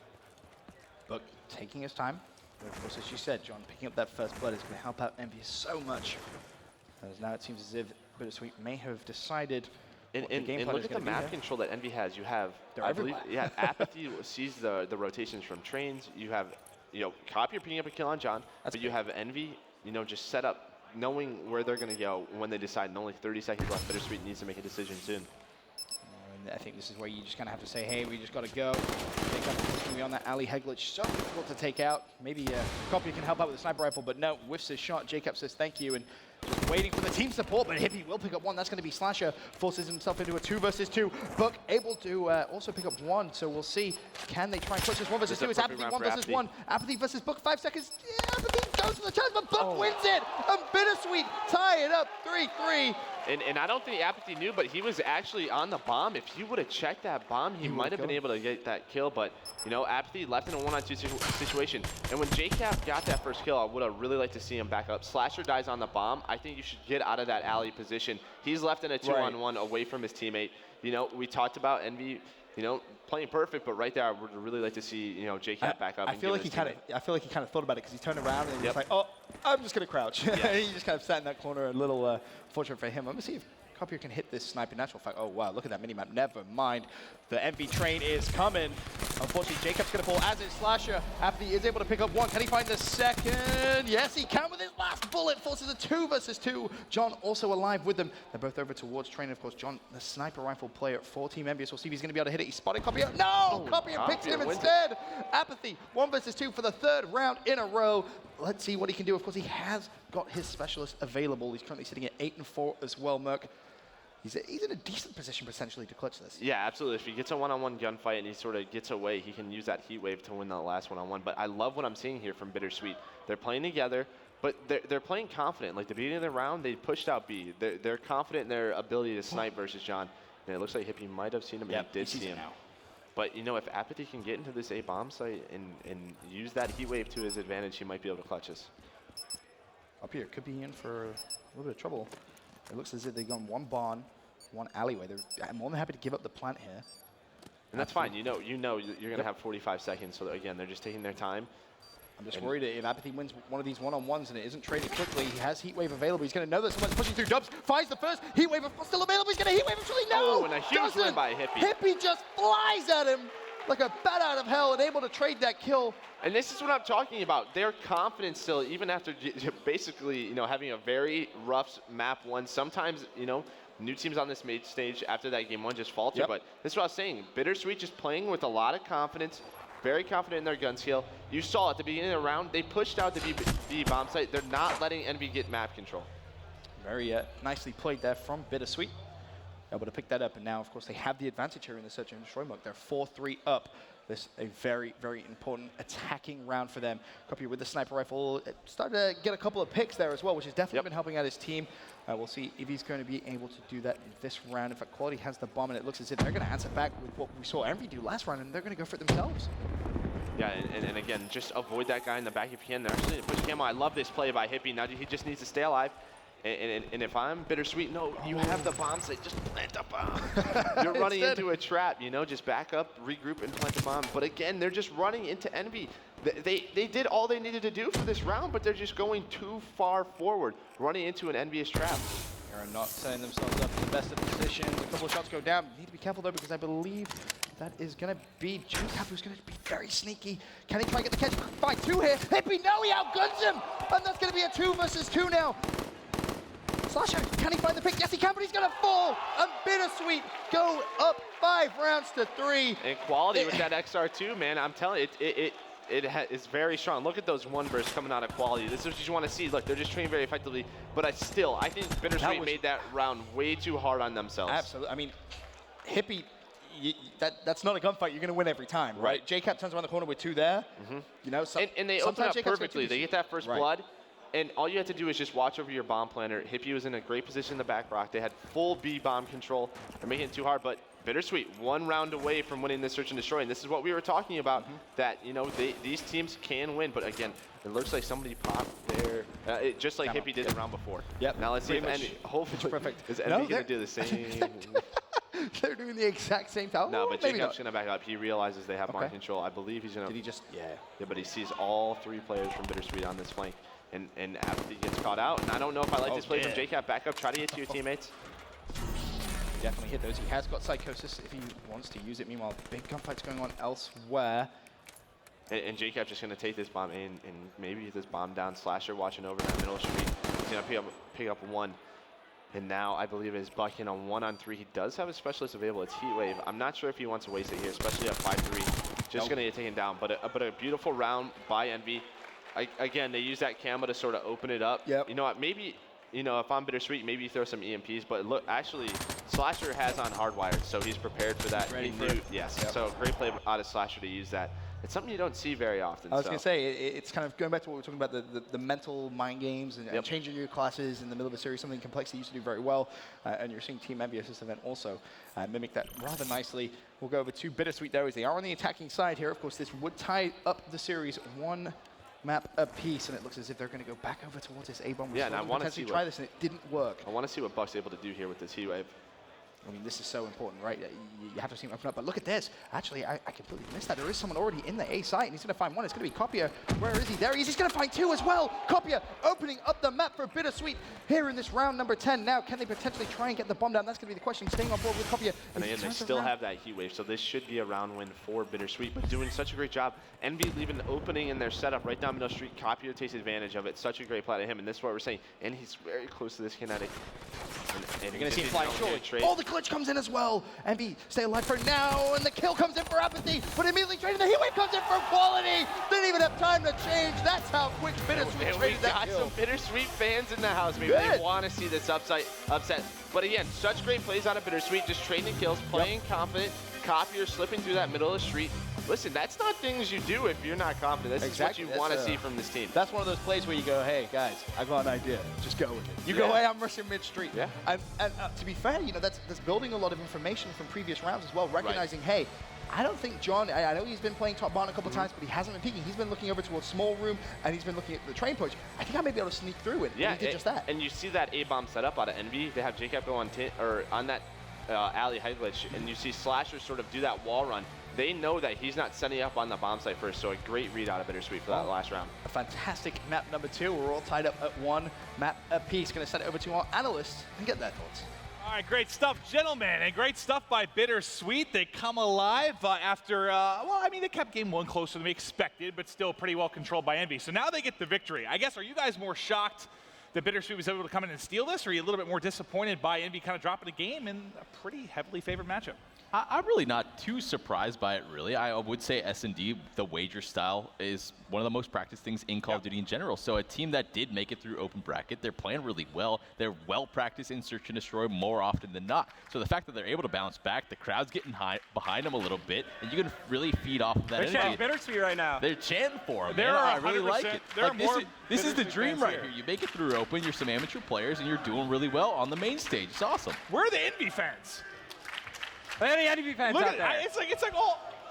But taking his time, but of course, as you said, John, picking up that first blood is going to help out Envyus so much. As now it seems as if Bittersweet may have decided. And look at the map control that Envy has. You have, I believe, Apathy sees the rotations from trains. You have, Copier picking up a kill on John, but you have Envy, just set up, knowing where they're going to go when they decide. And only 30 seconds left. Bittersweet needs to make a decision soon. And I think this is where you just kind of have to say, hey, we just got to go. It's going to be on that alley. Heglich, so difficult to take out. Maybe Copier can help out with a sniper rifle, but no, whiffs his shot. JCap says thank you, and just waiting for the team support, but Hippie will pick up one. That's going to be Slasher. Forces himself into a 2 versus 2. Book able to also pick up one, so we'll see. Can they try and clutch this 1 versus 2? It's Apathy 1 versus 1. Apathy versus Book, 5 seconds. Yeah, Apathy goes for the challenge, but Book wins it. And Bittersweet tie it up 3-3. And I don't think Apathy knew, but he was actually on the bomb. If he would have checked that bomb, he might have been able to get that kill. But, you know, Apathy left in a 1-on-2 situation. And when JCap got that first kill, I would have really liked to see him back up. Slasher dies on the bomb. I think you should get out of that alley position. He's left in a 2-on-1 away from his teammate. You know, we talked about Envy, you know, playing perfect, but right there, I would really like to see, you know, JCap back up. I feel like he kind of thought about it because he turned around and he was like, oh, I'm just gonna crouch. He just kind of sat in that corner, a little fortunate for him. Let me see if Copier can hit this sniper. Natural fact. Oh wow, look at that minimap. Never mind. The Envy train is coming. Unfortunately, Jacob's gonna fall as is Slasher. After he is able to pick up one, can he find the second? Yes, he can with his last bullet. Forces a 2 versus 2. John also alive with them. They're both over towards train. Of course, John, the sniper rifle player for Team Envyus. We'll see if he's gonna be able to hit it. He spotted Copier. No, Copier picks him instead. Apathy. 1 versus 2 for the 3rd round in a row. Let's see what he can do. Of course, he has got his specialist available. He's currently sitting at 8 and 4 as well, Merc. He's in a decent position potentially to clutch this. Yeah, absolutely. If he gets a one-on-one gunfight and he sort of gets away, he can use that heat wave to win that last one-on-one. But I love what I'm seeing here from Bittersweet. They're playing together, but they're playing confident. Like the beginning of the round, they pushed out B. They're confident in their ability to snipe versus John. And it looks like Hippie might have seen him, and he did see him. Now. But, you know, if Apathy can get into this A bomb site and use that heat wave to his advantage, he might be able to clutch this. Up here, could be in for a little bit of trouble. It looks as if they've gone one barn, one alleyway. They're more than happy to give up the plant here. And that's fine. You know you're going to have 45 seconds. So, again, they're just taking their time. I'm just worried if Apathy wins one of these one-on-ones and it isn't traded quickly. He has heat wave available. He's going to know that someone's pushing through. Dubs finds the first heat wave still available. He's going to heat wave actually. No! Oh, and a huge win by Hippie. Hippie just flies at him like a bat out of hell and able to trade that kill. And this is what I'm talking about. They're confident still, even after basically, you know, having a very rough map one. Sometimes, you know, new teams on this main stage after that game one just falter. But this is what I was saying. Bittersweet just playing with a lot of confidence, very confident in their gun skill. You saw at the beginning of the round, they pushed out the B bomb site. They're not letting Envy get map control. Very nicely played there from Bittersweet. Able to pick that up, and now, of course, they have the advantage here in the Search and Destroy mode. They're 4-3 up. This a very, very important attacking round for them. Copy with the sniper rifle. Started to get a couple of picks there as well, which has definitely been helping out his team. We'll see if he's going to be able to do that in this round. In fact, Quality has the bomb, and it looks as if they're going to answer back with what we saw Envy do last round, and they're going to go for it themselves. Yeah, and again, just avoid that guy in the back if you can. They're actually going to push Camo. I love this play by Hippie. Now he just needs to stay alive. And if I'm Bittersweet, no, you have the bomb site, just plant a bomb. You're running into a trap, you know, just back up, regroup, and plant the bomb. But again, they're just running into Envy. They did all they needed to do for this round, but they're just going too far forward, running into an envious trap. They're not setting themselves up in the best of positions. A couple of shots go down. Need to be careful, though, because I believe that is going to be JCap, who's going to be very sneaky. Can he try and get the catch? Fight 2 here. Hippie, no, he outguns him. And that's going to be a 2 versus 2 now. Slasher, can he find the pick? Yes, he can, but he's going to fall. And Bittersweet go up 5 rounds to 3. And Quality with that XR2, man, I'm telling you, it's very strong. Look at those one bursts coming out of Quality. This is what you want to see. Look, they're just training very effectively. But I think Bittersweet made that round way too hard on themselves. Absolutely. I mean, Hippie, that's not a gunfight. You're going to win every time, right? JCap turns around the corner with 2 there. You know, and they open up perfectly. They get that first blood. And all you have to do is just watch over your bomb planner. Hippie was in a great position in the back rock. They had full B bomb control. They're making it too hard, but Bittersweet 1 round away from winning this Search and Destroy. And this is what we were talking about, that, you know, these teams can win. But again, it looks like somebody popped there, just like Hippie did the round before. Now let's see if Envy, hopefully, perfect. Is Envy going to do the same? They're doing the exact same time. No, but JCap's going to back up. He realizes they have mind control. I believe he's going to. Did he just? Yeah, but he sees all 3 players from Bittersweet on this flank. And Apathy gets caught out. And I don't know if I like this play from JCap. Back up, try to get to your teammates. Definitely hit those. He has got Psychosis if he wants to use it. Meanwhile, big gunfight's going on elsewhere. And JCap just going to take this bomb in and maybe this bomb down. Slasher watching over that middle street. He's going to pick up 1. And now I believe is bucking on 1-on-3. He does have a specialist available. It's Heat Wave. I'm not sure if he wants to waste it here, especially at 5-3. Just going to get taken down. But a beautiful round by Envy. Again, they use that camo to sort of open it up. You know what, maybe, you know, if I'm Bittersweet, maybe you throw some EMPs. But look, actually, Slasher has on Hardwired, so he's prepared for that. He knew, yes. So great play out of Slasher to use that. It's something you don't see very often. I was going to say, it's kind of going back to what we were talking about, the mental mind games and changing your classes in the middle of a series, something Complex used to do very well. And you're seeing Team Envyus this event also mimic that rather nicely. We'll go over to Bittersweet, though, as they are on the attacking side here. Of course, this would tie up the series 1 map apiece, and it looks as if they're going to go back over towards this A-bomb. Yeah, and I want to see try this, and it didn't work. I want to see what Buck's able to do here with this heat wave. I mean, this is so important, right? You have to see him open up. But look at this. Actually, I completely missed that. There is someone already in the A site, and he's going to find one. It's going to be Copier. Where is he? There he is. He's going to find 2 as well. Copier opening up the map for Bittersweet here in this round number 10. Now, can they potentially try and get the bomb down? That's going to be the question. Staying on board with Copier. And again, they still have that heat wave, so this should be a round win for Bittersweet, but doing such a great job. Envy leaving an opening in their setup right down middle street. Copier takes advantage of it. Such a great play to him, and this is what we're saying. And he's very close to this kinetic. And you're going to see him flying shortly. Oh, the glitch comes in as well. Envy stay alive for now, and the kill comes in for Apathy, but immediately traded. The heat wave comes in for Quality. Didn't even have time to change. That's how quick Bittersweet traded that kill. Some Bittersweet fans in the house. Maybe they want to see this upset. But again, such great plays out of Bittersweet, just trading kills, playing confident. Copier slipping through that middle of the street. Listen, that's not things you do if you're not confident. This is what you want to see from this team. That's one of those plays where you go, hey, guys, I got an idea. Just go with it. You go, hey, I'm rushing mid-street. Yeah. And to be fair, you know, that's building a lot of information from previous rounds as well, recognizing, hey, I don't think John, I know he's been playing top barn a couple times, but he hasn't been peeking. He's been looking over to a small room, and he's been looking at the train push. I think I may be able to sneak through it. Yeah, and he did just that. And you see that A-bomb setup out of Envy. They have JCap go on that alley high glitch, and you see Slasher sort of do that wall run. They know that he's not setting up on the bomb site first, so a great read out of Bittersweet for that last round. A fantastic map number 2. We're all tied up at 1 map apiece. Going to send it over to our analysts and get their thoughts. All right, great stuff, gentlemen, and great stuff by Bittersweet. They come alive after, well, I mean, they kept game 1 closer than we expected, but still pretty well controlled by Envy. So now they get the victory. I guess, are you guys more shocked that Bittersweet was able to come in and steal this, or are you a little bit more disappointed by Envy kind of dropping a game in a pretty heavily favored matchup? I'm really not too surprised by it, really. I would say S&D, the wager style, is one of the most practiced things in Call of Duty in general. So a team that did make it through open bracket, they're playing really well. They're well practiced in search and destroy more often than not. So the fact that they're able to bounce back, the crowd's getting behind them a little bit, and you can really feed off of that energy. They're chanting Bittersweet right now. They're chanting for them. There I are really like it. There are This is the dream right here. You make it through open, you're some amateur players, and you're doing really well on the main stage. It's awesome. Where are the Envy fans? Any Envy fans Look out at there?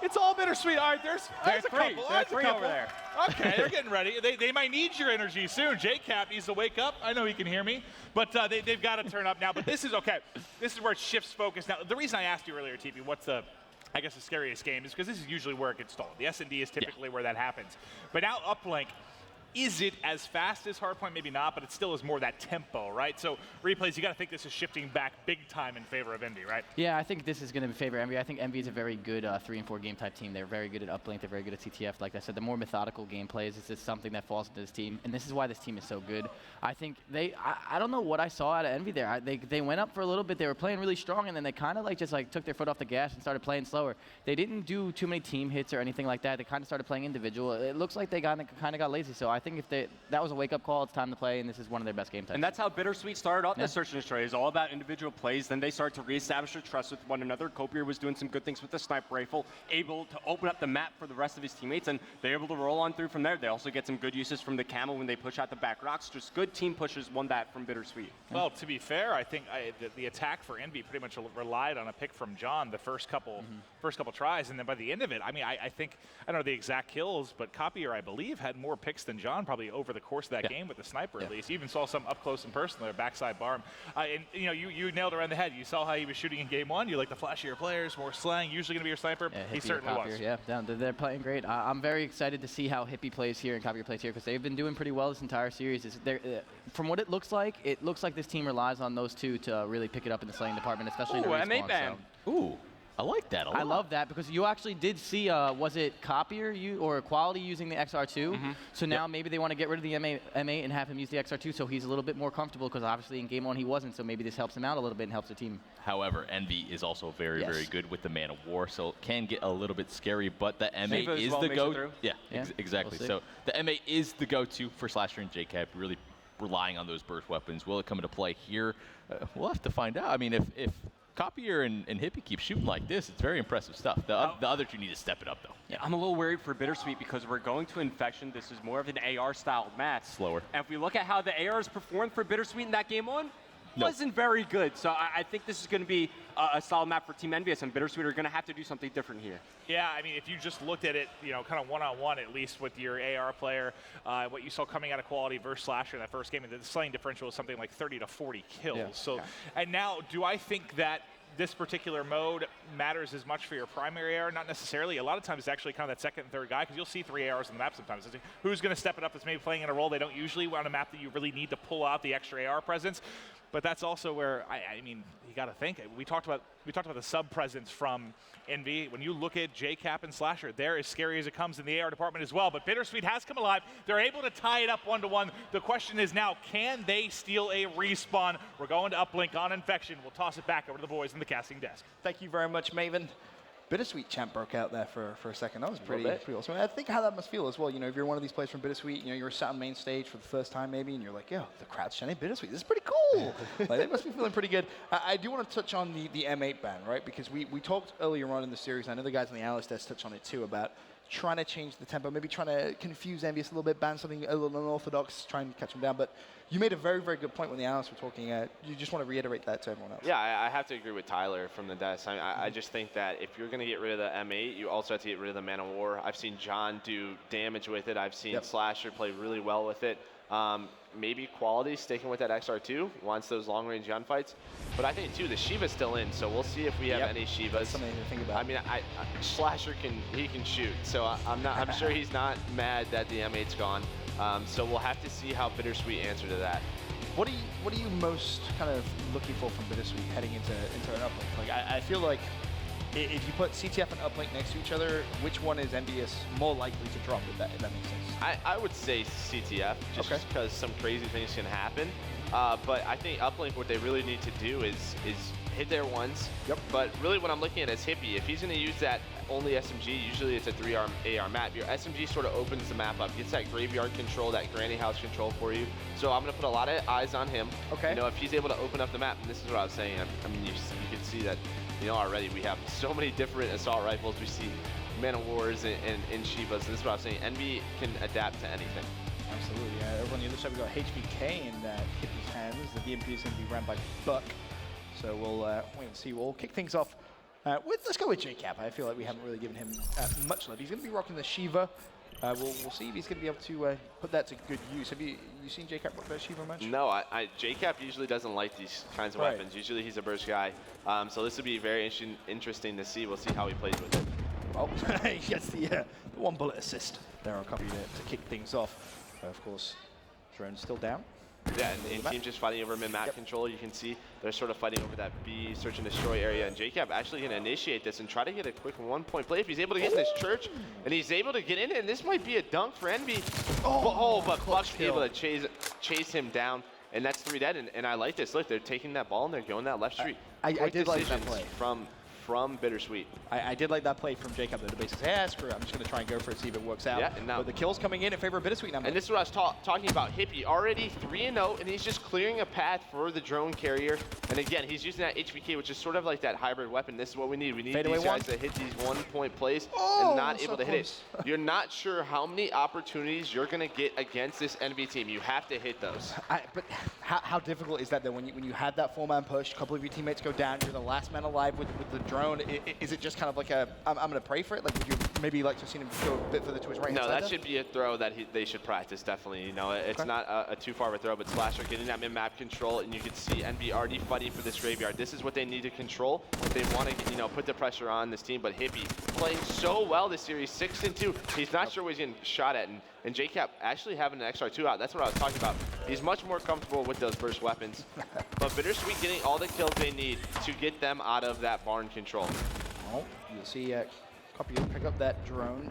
It's all Bittersweet. All right, there's a couple. There's three over there. Okay, they're getting ready. They might need your energy soon. JCap needs to wake up. I know he can hear me, but they've got to turn up now. But this is okay. This is where it shifts focus. Now, the reason I asked you earlier, TP, what's the scariest game is because this is usually where it gets stalled. The S&D is typically where that happens. But now Uplink, is it as fast as Hardpoint? Maybe not, but it still is more that tempo, right? So replays, you got to think this is shifting back big time in favor of Envy, right? Yeah, I think this is going to favor Envy. I think Envy is a very good 3 and 4 game type team. They're very good at Uplink. They're very good at CTF. Like I said, the more methodical gameplay is just something that falls into this team, and this is why this team is so good. I think I don't know what I saw out of Envy there. They went up for a little bit. They were playing really strong, and then they kind of just took their foot off the gas and started playing slower. They didn't do too many team hits or anything like that. They kind of started playing individual. It looks like they kind of got lazy. So I think if that was a wake-up call, it's time to play, and this is one of their best game types. And that's how Bittersweet started off the Search and Destroy. It's all about individual plays. Then they started to reestablish their trust with one another. Copier was doing some good things with the sniper rifle, able to open up the map for the rest of his teammates, and they're able to roll on through from there. They also get some good uses from the camo when they push out the back rocks. Just good team pushes won that from Bittersweet. Well, to be fair, I think the attack for Envy pretty much relied on a pick from John the first couple tries, and then by the end of it, I mean, I think, I don't know the exact kills, but Copier, I believe, had more picks than John probably over the course of that game with the sniper at least. You even saw some up close and personal there, backside barm. And you know, you nailed it around the head. You saw how he was shooting in game 1. You like the flashier players, more slang, usually going to be your sniper. Yeah, he certainly was. Yeah, they're playing great. I'm very excited to see how Hippie plays here and Copier plays here because they've been doing pretty well this entire series. From what it looks like this team relies on those two to really pick it up in the slaying department, especially in the respawn. MA ban. Ooh. I like that a lot. I love that because you actually did see, was it Copier or Quality using the XR2? So now maybe they want to get rid of the M8 and have him use the XR2 so he's a little bit more comfortable because obviously in game 1 he wasn't, so maybe this helps him out a little bit and helps the team. However, Envy is also very, very good with the Man of War, so it can get a little bit scary, but the M8 is the go-to. Yeah, exactly. We'll so the M8 is the go-to for Slasher and JCap, really relying on those burst weapons. Will it come into play here? We'll have to find out. I mean, if Copier and Hippie keep shooting like this. It's very impressive stuff. The other two need to step it up, though. Yeah, I'm a little worried for Bittersweet because we're going to Infection. This is more of an AR-style match. Slower. And if we look at how the ARs performed for Bittersweet in that game one, Nope. wasn't very good. So I think this is going to be a solid map for Team Envyus, and Bittersweet are going to have to do something different here. Yeah, I mean, if you just looked at it, kind of one-on-one, at least with your AR player, what you saw coming out of Quality versus Slasher in that first game, the slaying differential was something like 30 to 40 kills. Yeah. So, and now, do I think that this particular mode matters as much for your primary AR? Not necessarily. A lot of times it's actually kind of that second and third guy, because you'll see 3 ARs on the map sometimes. It's like, who's going to step it up that's maybe playing in a role they don't usually on a map that you really need to pull out the extra AR presence? But that's also where, I mean, you got to think. We talked about the sub presence from Envy. When you look at JCap and Slasher, they're as scary as it comes in the AR department as well. But Bittersweet has come alive. They're able to tie it up 1-1. The question is now, can they steal a respawn? We're going to Uplink on Infection. We'll toss it back over to the boys in the casting desk. Thank you very much, Maven. Bittersweet champ broke out there for a second. That was pretty awesome. I think how that must feel as well. If you're one of these players from Bittersweet, you're sat on main stage for the first time maybe, and you're like, yo, the crowd's chanting Bittersweet. This is pretty cool. Like, they must be feeling pretty good. I do want to touch on the M8 ban, right? Because we talked earlier on in the series, and I know the guys on the analyst desk touched on it too, about trying to change the tempo, maybe trying to confuse Envyus a little bit, ban something a little unorthodox, try and catch them down. But you made a very, very good point when the analysts were talking. You just want to reiterate that to everyone else. Yeah, I have to agree with Tyler from the desk. I just think that if you're going to get rid of the M8, you also have to get rid of the Man of War. I've seen John do damage with it. I've seen Slasher play really well with it. Maybe Quality sticking with that XR2 wants those long-range gunfights. But I think, too, the Shiva's still in, so we'll see if we have any Shivas. That's something to think about. I mean, Slasher can shoot, so I'm sure he's not mad that the M8's gone. So we'll have to see how Bittersweet answer to that. What are you most kind of looking for from Bittersweet heading into an Uplink? Like, I feel like if you put CTF and Uplink next to each other, which one is Envyus more likely to drop, if that makes sense? I would say CTF, just because some crazy things can happen. But I think Uplink, what they really need to do is hit their ones. Yep. But really what I'm looking at is Hippie. If he's going to use that only SMG, usually it's a 3 AR map. Your SMG sort of opens the map up, gets that graveyard control, that granny house control for you. So I'm going to put a lot of eyes on him. Okay. If he's able to open up the map, and this is what I was saying. I mean, you can see that, already we have so many different assault rifles. We see Man of Wars and Shivas. And this is what I was saying. Envy can adapt to anything. Absolutely. Over on the other side, we've got HBK in Hippie's hands. The BMP is going to be ran by Buck. So we'll wait and see. We'll kick things off. Let's go with JCap. I feel like we haven't really given him much love. He's going to be rocking the Shiva. We'll see if he's going to be able to put that to good use. Have you seen JCap rock that Shiva much? No, JCap usually doesn't like these kinds of weapons. Usually he's a burst guy. So this will be very interesting to see. We'll see how he plays with it. Oh, he gets the one bullet assist there on Copy to kick things off. Of course, Drone's still down. Yeah, and team just fighting over map control. You can see they're sort of fighting over that B search and destroy area, and JCap actually going to initiate this and try to get a quick 1-point play. If he's able to get in this church, and he's able to get in it, and this might be a dunk for Envy. But Buck's able to chase him down, and that's 3 dead, and I like this. Look, they're taking that ball, and they're going that left street. I did like that play. From Bittersweet. I did like that play from Jacob, though. The base says, screw it, I'm just going to try and go for it, see if it works out. Yeah, and now, but the kill's coming in favor of Bittersweet now. And this is what I was talking about. Hippie already 3-0, and he's just clearing a path for the drone carrier. And again, he's using that HBK, which is sort of like that hybrid weapon. This is what we need. We need these guys to hit these 1-point plays and not able to hit it. You're not sure how many opportunities you're going to get against this Envy team. You have to hit those. But how difficult is that, though, when you had that 4-man push, a couple of your teammates go down, you're the last man alive with the drone? Is it just kind of like I'm going to pray for it? Like, would you maybe like to have seen him go a bit further to his right? No, that should be a throw that they should practice, definitely. It's not a too far of a throw, but Slasher getting that mid-map control, and you can see Envy already fighting for this graveyard. This is what they need to control if they want to, put the pressure on this team. But Hippie playing so well this series, 6-2. He's not sure what he's getting shot at, and JCap actually having an XR2 out. That's what I was talking about. He's much more comfortable with those burst weapons. But Bittersweet getting all the kills they need to get them out of that barn control. Oh, you'll see Copy pick up that drone.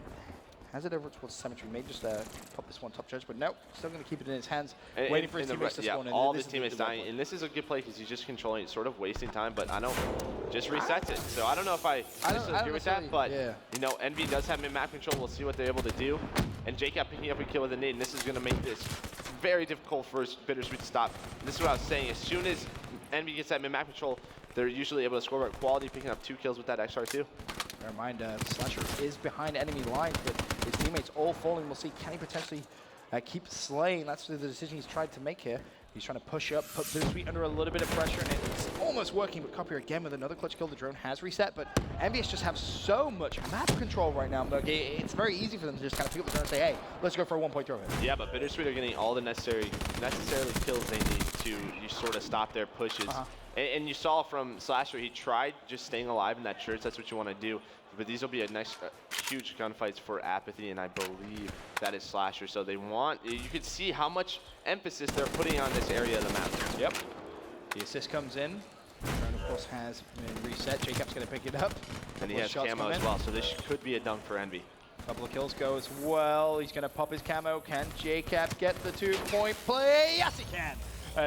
Has it over towards Cemetery. May just pop this one top judge, but nope, still going to keep it in his hands, waiting for his teammates to spawn in. All of his teammates dying, and this is a good play because he's just controlling it, sort of wasting time, but I don't, just resets it. So I don't know if I agree with that, but Envy does have mid-map control. We'll see what they're able to do. And JCap picking up a kill with a nade, and this is going to make this very difficult for Bittersweet to stop. And this is what I was saying. As soon as Envy gets that mid-map control, they're usually able to score, but Quality picking up 2 kills with that XR2. Bear in mind, Slasher is behind enemy lines, but his teammates all falling. We'll see, can he potentially keep slaying? That's the decision he's tried to make here. He's trying to push up, put Bittersweet under a little bit of pressure, and it's almost working, but Copier again with another clutch kill. The drone has reset, but Envyus just have so much map control right now. It's very easy for them to just kind of pick up the drone and say, hey, let's go for a 1-point throw here. Yeah, but Bittersweet are getting all the necessarily kills they need to sort of stop their pushes. And you saw from Slasher, he tried just staying alive in that church. That's what you want to do. But these will be a nice, huge gunfights for Apathy, and I believe that is Slasher. So they want, you can see how much emphasis they're putting on this area of the map. Yep. The assist comes in. Drone, of course, has been reset. Jacob's going to pick it up. And he has camo as well, so this could be a dunk for Envy. Couple of kills go as well. He's going to pop his camo. Can Jacob get the 2-point play? Yes, he can.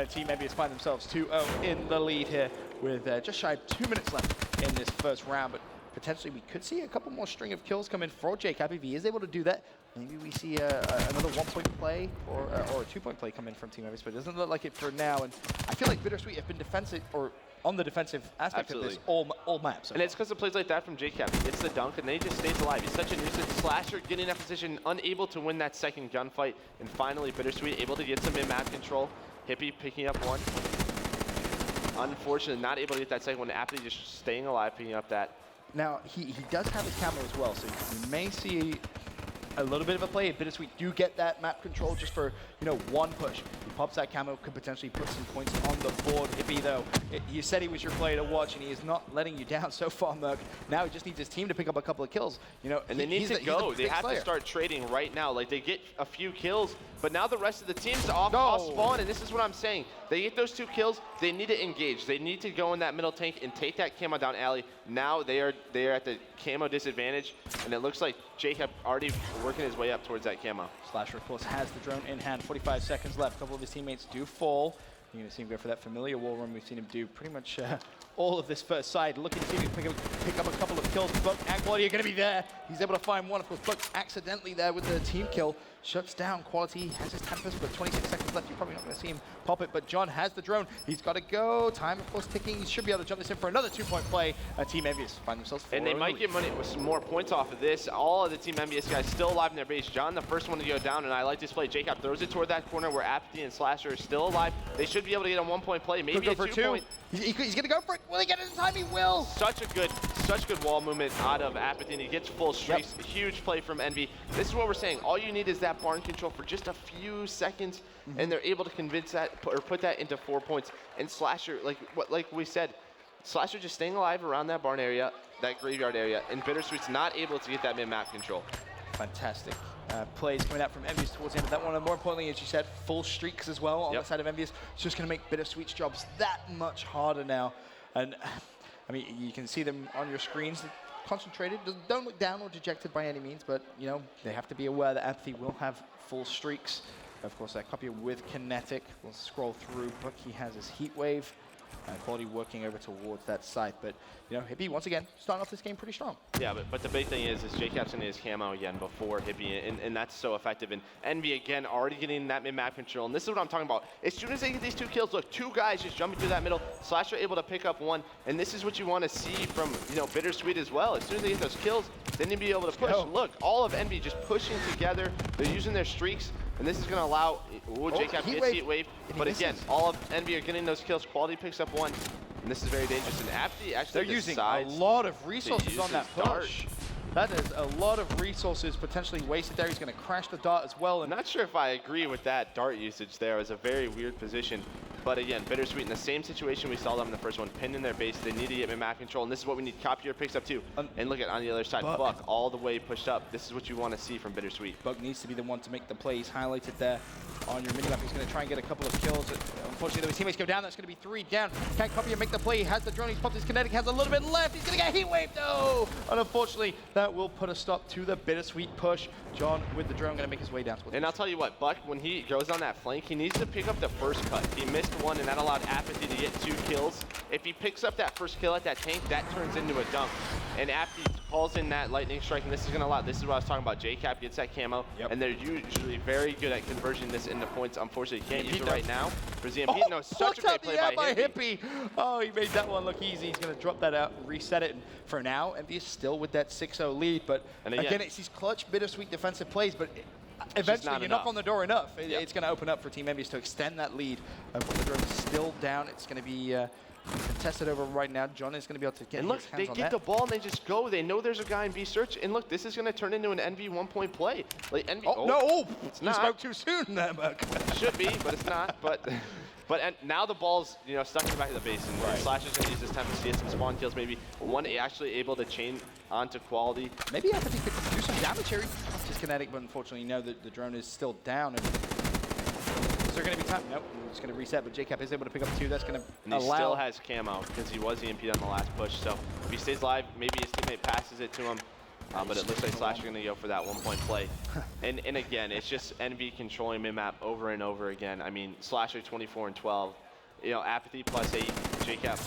Team Envyus find themselves 2-0 in the lead here with just shy of 2 minutes left in this first round. But potentially we could see a couple more string of kills come in for Jacob. If he is able to do that, maybe we see another 1-point play or a 2-point play come in from Team Envyus. But it doesn't look like it for now. And I feel like Bittersweet have been defensive or on the defensive aspect of this all maps. And it's because of plays like that from JCap. He gets the dunk and then he just stays alive. He's such a nuisance. Slasher getting in that position, unable to win that second gunfight. And finally, Bittersweet able to get some in-map control. Hippie picking up one. Unfortunately, not able to get that second one. Apathy just staying alive, picking up that. Now, he does have his camo as well, so you may see a little bit of a play if Bittersweet do get that map control just for, one push. He pops that camo, could potentially put some points on the board. Hippie, though, you said he was your player to watch, and he is not letting you down so far, Merc. Now he just needs his team to pick up a couple of kills. And they need to go. They have to start trading right now. Like, they get a few kills, but now the rest of the team's off spawn, and this is what I'm saying. They get those 2 kills, they need to engage. They need to go in that middle tank and take that camo down alley. Now they are at the camo disadvantage, and it looks like Jacob already working his way up towards that camo. Slasher, of course, has the drone in hand. 45 seconds left. A couple of his teammates do fall. You're going to see him go for that familiar wall run. We've seen him do pretty much all of this first side. Looking to see him pick up a couple of kills. Buck and Quality are going to be there. He's able to find one. Of course, Buck accidentally there with the team kill. Shuts down Quality. Has his Tempest, but 26 seconds left. You're probably not going to see him pop it, but John has the drone. He's got to go. Time, of course, ticking. He should be able to jump this in for another 2-point play. Team Envyus find themselves 4-0. And they might get money with some more points off of this. All of the Team Envyus guys still alive in their base. John, the first one to go down, and I like this play. Jacob throws it toward that corner where Apathy and Slasher are still alive. They should be able to get a 1-point play, maybe a 2-point. He's going to go for it. Will he get it in time? He will. Such good wall movement out of Apathy, and he gets full streaks. Yep. Huge play from Envy. This is what we're saying. All you need is that barn control for just a few seconds, and they're able to convince that or put that into 4 points. And Slasher, like we said, Slasher just staying alive around that barn area, that graveyard area, and Bittersweet's not able to get that mid-map control. Fantastic plays coming out from Envyus towards the end of that one. And more importantly, as you said, full streaks as well on the side of Envyus. It's just going to make Bittersweet's jobs that much harder now. And I mean, you can see them on your screens. Concentrated, don't look down or dejected by any means, but they have to be aware that Apathy will have full streaks. Of course, that copy with Kinetic. We'll scroll through, but he has his Heat Wave. Quality working over towards that site, but Hippie once again starting off this game pretty strong. Yeah, but the big thing is Jacob's in his camo again before Hippie, and that's so effective. And Envy again already getting that mid-map control, and this is what I'm talking about. As soon as they get these 2 kills, look, 2 guys just jumping through that middle. Slasher able to pick up 1, and this is what you want to see from Bittersweet as well. As soon as they get those kills, they need to be able to push. Look, all of Envy just pushing together. They're using their streaks. And this is going to allow Jacob gets Heat Wave. But again, all of Envy are getting those kills. Quality picks up 1. And this is very dangerous. And Apathy actually they're using a lot of resources on that push. That is a lot of resources potentially wasted there. He's going to crash the dart as well. I'm not sure if I agree with that dart usage there. It was a very weird position. But again, Bittersweet in the same situation we saw them in the first one, pinned in their base. They need to get mid-map control, and this is what we need. Copier picks up 2. And look at on the other side, Buck all the way pushed up. This is what you want to see from Bittersweet. Buck needs to be the one to make the plays. Highlighted there on your minimap. He's going to try and get a couple of kills. Unfortunately, his teammates go down. That's going to be 3 down. Can't Copier make the play. He has the drone. He's popped his Kinetic. Has a little bit left. He's going to get Heat Wave. No! And unfortunately, that will put a stop to the Bittersweet push. John with the drone going to make his way down. And I'll tell you what, Buck, when he goes on that flank, he needs to pick up the first cut. He missed 1, and that allowed Apathy to get 2 kills. If he picks up that first kill at that tank, that turns into a dunk. And after he calls in that lightning strike, and this is going to allow, this is what I was talking about, JCap gets that camo, and they're usually very good at converting this into points. Unfortunately, you can't use it right now. For ZMP, no, such a great play by Hippie. Oh, he made that one look easy. He's going to drop that out and reset it. And for now, Envyus still with that 6-0 lead, but again, it's these clutch, bittersweet defensive plays, but eventually you knock on the door enough. It's going to open up for Team Envyus to extend that lead. The drone is still down. It's going to be contested over right now. John is going to be able to get his hands on that. And look, they get the ball and they just go. They know there's a guy in B search. And look, this is going to turn into an Envy 1-point play. Like Envy. No! It's you not. spoke too soon there, Merc. Should be, but it's not. But now the ball's stuck in the back of the base, and Slash is going to use this time to see some spawn kills. Maybe one actually able to chain onto quality. Maybe Apathy could do some damage here. Just kinetic, but unfortunately, you know that the drone is still down. And is there going to be time? Nope. It's going to reset, but JCap is able to pick up 2. That's going to allow. He still has camo because he was EMP'd on the last push. So if he stays alive, maybe his teammate passes it to him. But it looks like Slash are going to go for that 1-point play. and again, it's just Envy controlling mid-map over and over again. I mean, Slasher 24 and 12. Apathy +8, JCap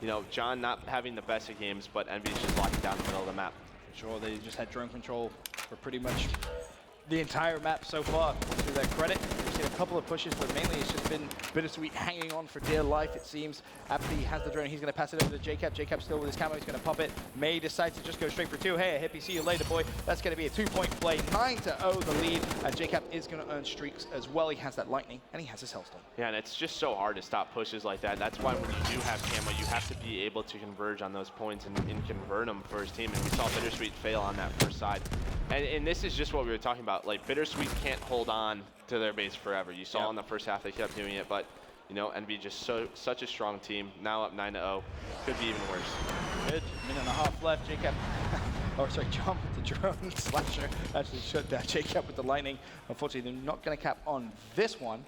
+3. John not having the best of games, but Envy's just locking down the middle of the map. Sure, they just had drone control for pretty much the entire map so far. To their credit, we've seen a couple of pushes, but mainly it's just been Bittersweet hanging on for dear life, it seems. Apathy has the drone. He's going to pass it over to JCap. JCap still with his camo. He's going to pop it. May decides to just go straight for 2. Hey, Hippie, see you later, boy. That's going to be a 2-point play. 9-0 the lead. And JCap is going to earn streaks as well. He has that lightning, and he has his Hellstorm. Yeah, and it's just so hard to stop pushes like that. That's why when you do have camo, you have to be able to converge on those points and convert them for his team. And we saw Bittersweet fail on that first side. And this is just what we were talking about. Like, Bittersweet can't hold on to their base forever. You saw in the first half they kept doing it, but Envy just such a strong team. Now up 9-0. Could be even worse. Good. Minute and a half left. JCap, John with the drone. Slasher actually shut down JCap with the lightning. Unfortunately, they're not going to cap on this one.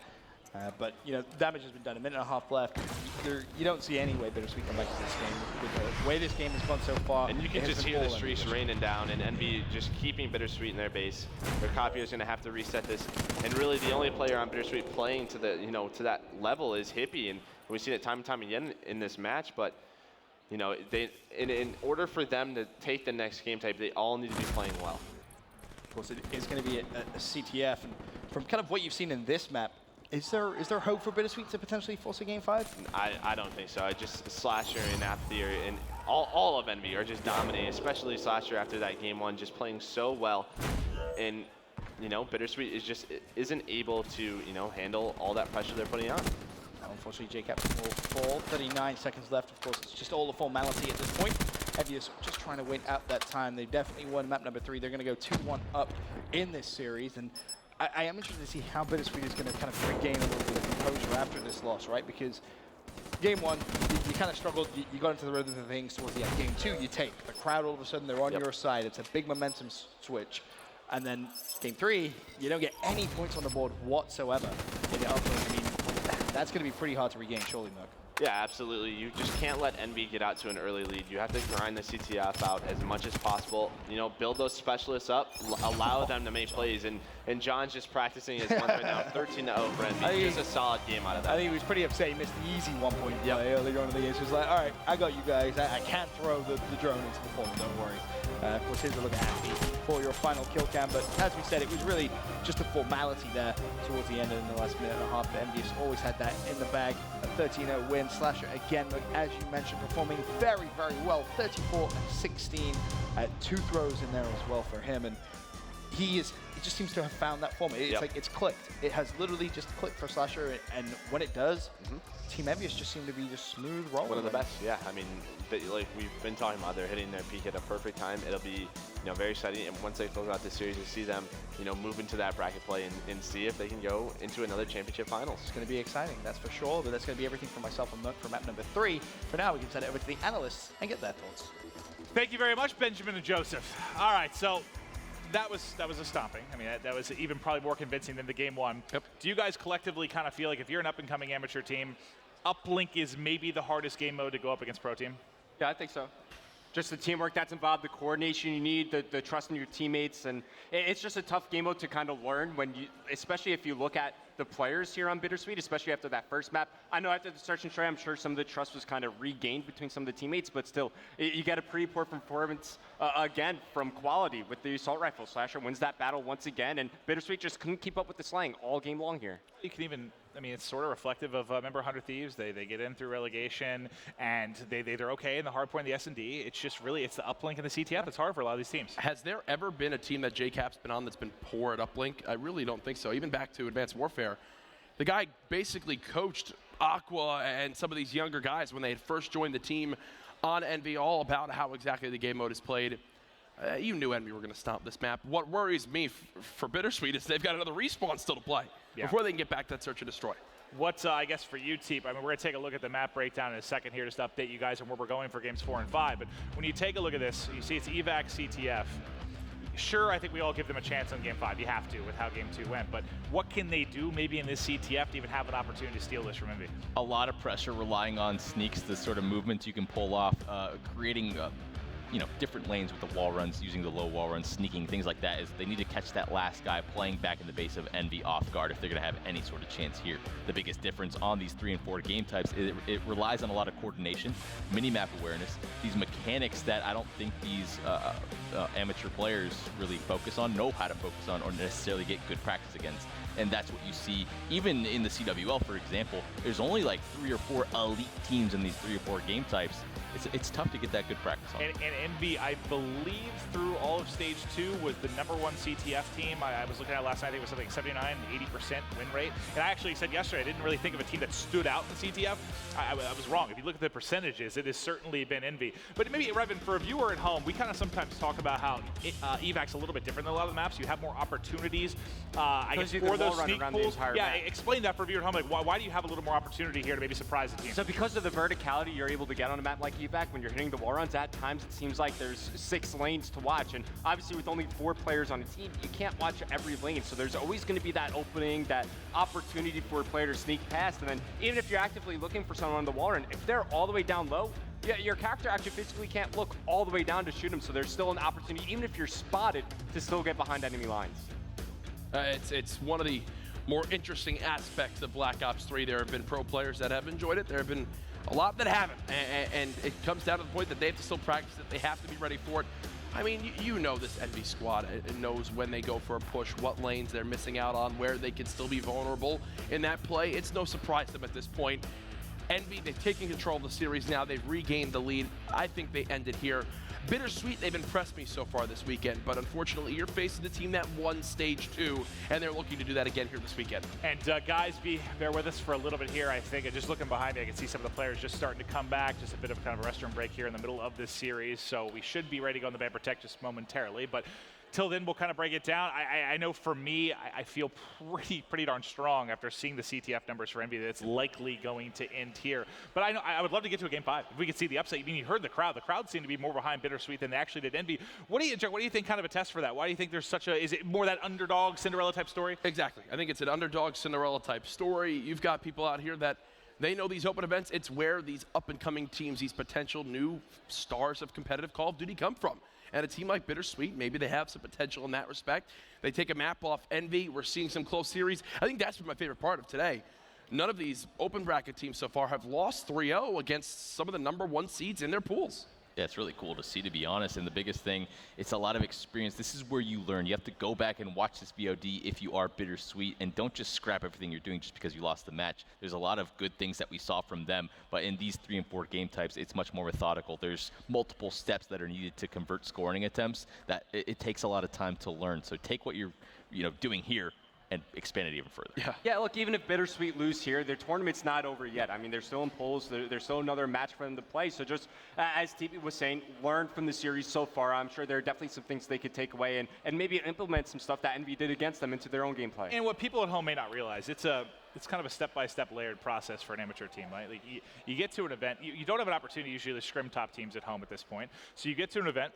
But damage has been done. A minute and a half left. You don't see any way Bittersweet come back to this game with the way this game has gone so far. And you can just hear the streaks raining down, and Envy just keeping Bittersweet in their base. Their copier is going to have to reset this, and really the only player on Bittersweet playing to the to that level is Hippie, and we've seen it time and time again in this match. But in order for them to take the next game type, they all need to be playing well. Of course, it is going to be a CTF, and from kind of what you've seen in this map. Is there hope for Bittersweet to potentially force a game 5? I don't think so. Just Slasher and Apathy and all of Envy are just dominating, especially Slasher after that game 1, just playing so well. And Bittersweet isn't able to handle all that pressure they're putting on. Unfortunately, JCap will fall. 39 seconds left. Of course, it's just all a formality at this point. Envyus just trying to win out that time. They definitely won map number 3. They're going to go 2-1 up in this series. And I am interested to see how Bittersweet is going to kind of regain a little bit of composure after this loss, right? Because game 1, you kind of struggled. You got into the rhythm of things towards the end. Game 2, you take. The crowd, all of a sudden, they're on your side. It's a big momentum switch. And then game 3, you don't get any points on the board whatsoever in the uplink. I mean, that's going to be pretty hard to regain, surely, Merc. Yeah, absolutely. You just can't let Envy get out to an early lead. You have to grind the CTF out as much as possible. Build those specialists up, allow them to make plays. And John's just practicing his one right now, 13-0 for Envy. Just a solid game out of that. I think he was pretty upset. He missed the easy 1-point play earlier on in the game. So he's like, all right, I got you guys. I can't throw the drone into the pole, don't worry. Of course, here's a look at Andy for your final kill cam. But as we said, it was really just a formality there towards the end in the last minute and a half. Envyus always had that in the bag. A 13-0 win. Slasher, again, as you mentioned, performing very, very well. 34-16. 2 throws in there as well for him. And he just seems to have found that form. It's like it's clicked. It has literally just clicked for Slasher. And when it does, Team Envyus just seem to be just smooth rolling. One of the best, yeah. I mean, like we've been talking about, they're hitting their peak at a perfect time. It'll be very exciting. And once they close out the series, you see them move into that bracket play and see if they can go into another championship finals. It's going to be exciting, that's for sure. But that's going to be everything for myself and Merc for map number 3. For now, we can send it over to the analysts and get their thoughts. Thank you very much, Benjamin and Joseph. All right, so that was a stomping. I mean, that was even probably more convincing than the game 1. Yep. Do you guys collectively kind of feel like if you're an up-and-coming amateur team, Uplink is maybe the hardest game mode to go up against Pro Team? Yeah, I think so. just the teamwork that's involved, the coordination you need, the trust in your teammates, and it's just a tough game mode to kind of learn when you, especially if you look at the players here on Bittersweet, especially after that first map. I know after the search and destroy, I'm sure some of the trust was kind of regained between some of the teammates, but still, you get a pretty poor performance again from Quality with the assault rifle. Slasher wins that battle once again, and Bittersweet just couldn't keep up with the slang all game long here. You can even, I mean, it's sort of reflective of, remember 100 Thieves? They get in through relegation, and they're okay in the Hardpoint, the S&D. It's just really, it's the Uplink and the CTF that's hard for a lot of these teams. Has there ever been a team that JCap's been on that's been poor at Uplink? I really don't think so. Even back to Advanced Warfare, the guy basically coached Aqua and some of these younger guys when they had first joined the team on Envy, all about how exactly the game mode is played. You knew Envy were going to stomp this map. What worries me for Bittersweet is they've got another respawn still to play before they can get back to that search and destroy. What's, I guess, for you, Teep, I mean, we're going to take a look at the map breakdown in a second here just to update you guys on where we're going for games 4 and 5. But when you take a look at this, you see it's evac, CTF. Sure, I think we all give them a chance on game 5. You have to with how game 2 went. But what can they do maybe in this CTF to even have an opportunity to steal this from Envy? A lot of pressure relying on sneaks, the sort of movements you can pull off, creating different lanes with the wall runs, using the low wall runs, sneaking, things like that. Is they need to catch that last guy playing back in the base of Envy off guard if they're going to have any sort of chance here. The biggest difference on these 3 and 4 game types is it relies on a lot of coordination, mini-map awareness, these mechanics that I don't think these amateur players really focus on, know how to focus on, or necessarily get good practice against. And that's what you see even in the CWL, for example. There's only like 3 or 4 elite teams in these 3 or 4 game types. It's tough to get that good practice on. And Envy, I believe, through all of Stage 2, was the #1 CTF team. I was looking at it last night. I think it was something 79, 80% win rate. And I actually said yesterday I didn't really think of a team that stood out in the CTF. I was wrong. If you look at the percentages, it has certainly been Envy. But maybe, Revan, for a viewer at home, we kind of sometimes talk about how evac's a little bit different than a lot of the maps. You have more opportunities, I guess, for those sneak pulls. Yeah, explain that for a viewer at home. Like, why do you have a little more opportunity here to maybe surprise the team? So because of the verticality you're able to get on a map like evac, when you're hitting the wall runs, at times it seems like there's 6 lanes to watch. And obviously with only 4 players on a team, you can't watch every lane. So there's always going to be that opening, that opportunity for a player to sneak past. And then even if you're actively looking for someone on the wall run, if they're all the way down low, your character actually physically can't look all the way down to shoot them. So there's still an opportunity, even if you're spotted, to still get behind enemy lines. It's one of the more interesting aspects of Black Ops 3. There have been pro players that have enjoyed it. There have been a lot that haven't, and it comes down to the point that they have to still practice it. They have to be ready for it. I mean, you know this Envy squad. It knows when they go for a push, what lanes they're missing out on, where they can still be vulnerable in that play. It's no surprise to them at this point. Envy, they've taken control of the series now. They've regained the lead. I think they ended here. Bittersweet, they've impressed me so far this weekend, but unfortunately, you're facing the team that won Stage 2, and they're looking to do that again here this weekend. And guys, bear with us for a little bit here. I think, just looking behind me, I can see some of the players just starting to come back. Just a bit of kind of a restroom break here in the middle of this series, so we should be ready to go on the Band Protect just momentarily. But till then, we'll kind of break it down. I know for me, I feel pretty darn strong after seeing the CTF numbers for Envy that it's likely going to end here. But I would love to get to a game 5 if we could see the upset. I mean, you heard the crowd. The crowd seemed to be more behind Bittersweet than they actually did Envy. What do you think kind of a test for that? Why do you think there's such a, is it more that underdog Cinderella type story? Exactly. I think it's an underdog Cinderella type story. You've got people out here that they know these open events. It's where these up and coming teams, these potential new stars of competitive Call of Duty come from. And a team like Bittersweet, maybe they have some potential in that respect. They take a map off Envy. We're seeing some close series. I think that's been my favorite part of today. None of these open bracket teams so far have lost 3-0 against some of the #1 seeds in their pools. Yeah, it's really cool to see, to be honest. And the biggest thing, it's a lot of experience. This is where you learn. You have to go back and watch this VOD if you are Bittersweet, and don't just scrap everything you're doing just because you lost the match. There's a lot of good things that we saw from them, but in these 3 and 4 game types, it's much more methodical. There's multiple steps that are needed to convert scoring attempts that it takes a lot of time to learn. So take what you're doing here and expand it even further. Yeah, look, even if Bittersweet lose here, their tournament's not over yet. I mean, they're still in polls. There's still another match for them to play. So just, as TP was saying, learn from the series so far. I'm sure there are definitely some things they could take away and maybe implement some stuff that Envy did against them into their own gameplay. And what people at home may not realize, it's kind of a step-by-step layered process for an amateur team, right? Like you get to an event, you don't have an opportunity usually to scrim top teams at home at this point. So you get to an event,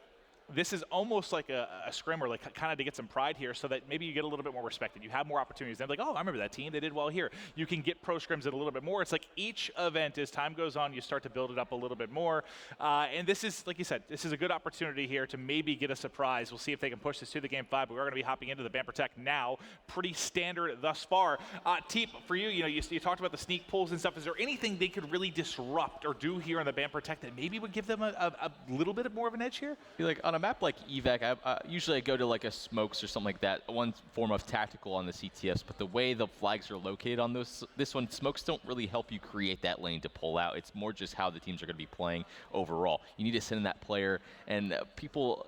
this is almost like a scrim or like kind of to get some pride here so that maybe you get a little bit more respected. You have more opportunities. They're like, oh, I remember that team. They did well here. You can get pro scrims in a little bit more. It's like each event, as time goes on, you start to build it up a little bit more. And this is, like you said, this is a good opportunity here to maybe get a surprise. We'll see if they can push this to the Game 5, but we're going to be hopping into the Ban Protect now. Pretty standard thus far. Teep, for you, you talked about the sneak pulls and stuff. Is there anything they could really disrupt or do here on the Ban Protect that maybe would give them a little bit more of an edge here? Like on a map like Evac, usually I go to like a smokes or something like that, one form of tactical on the CTFs, but the way the flags are located on this one, smokes don't really help you create that lane to pull out. It's more just how the teams are going to be playing overall. You need to send in that player, and people,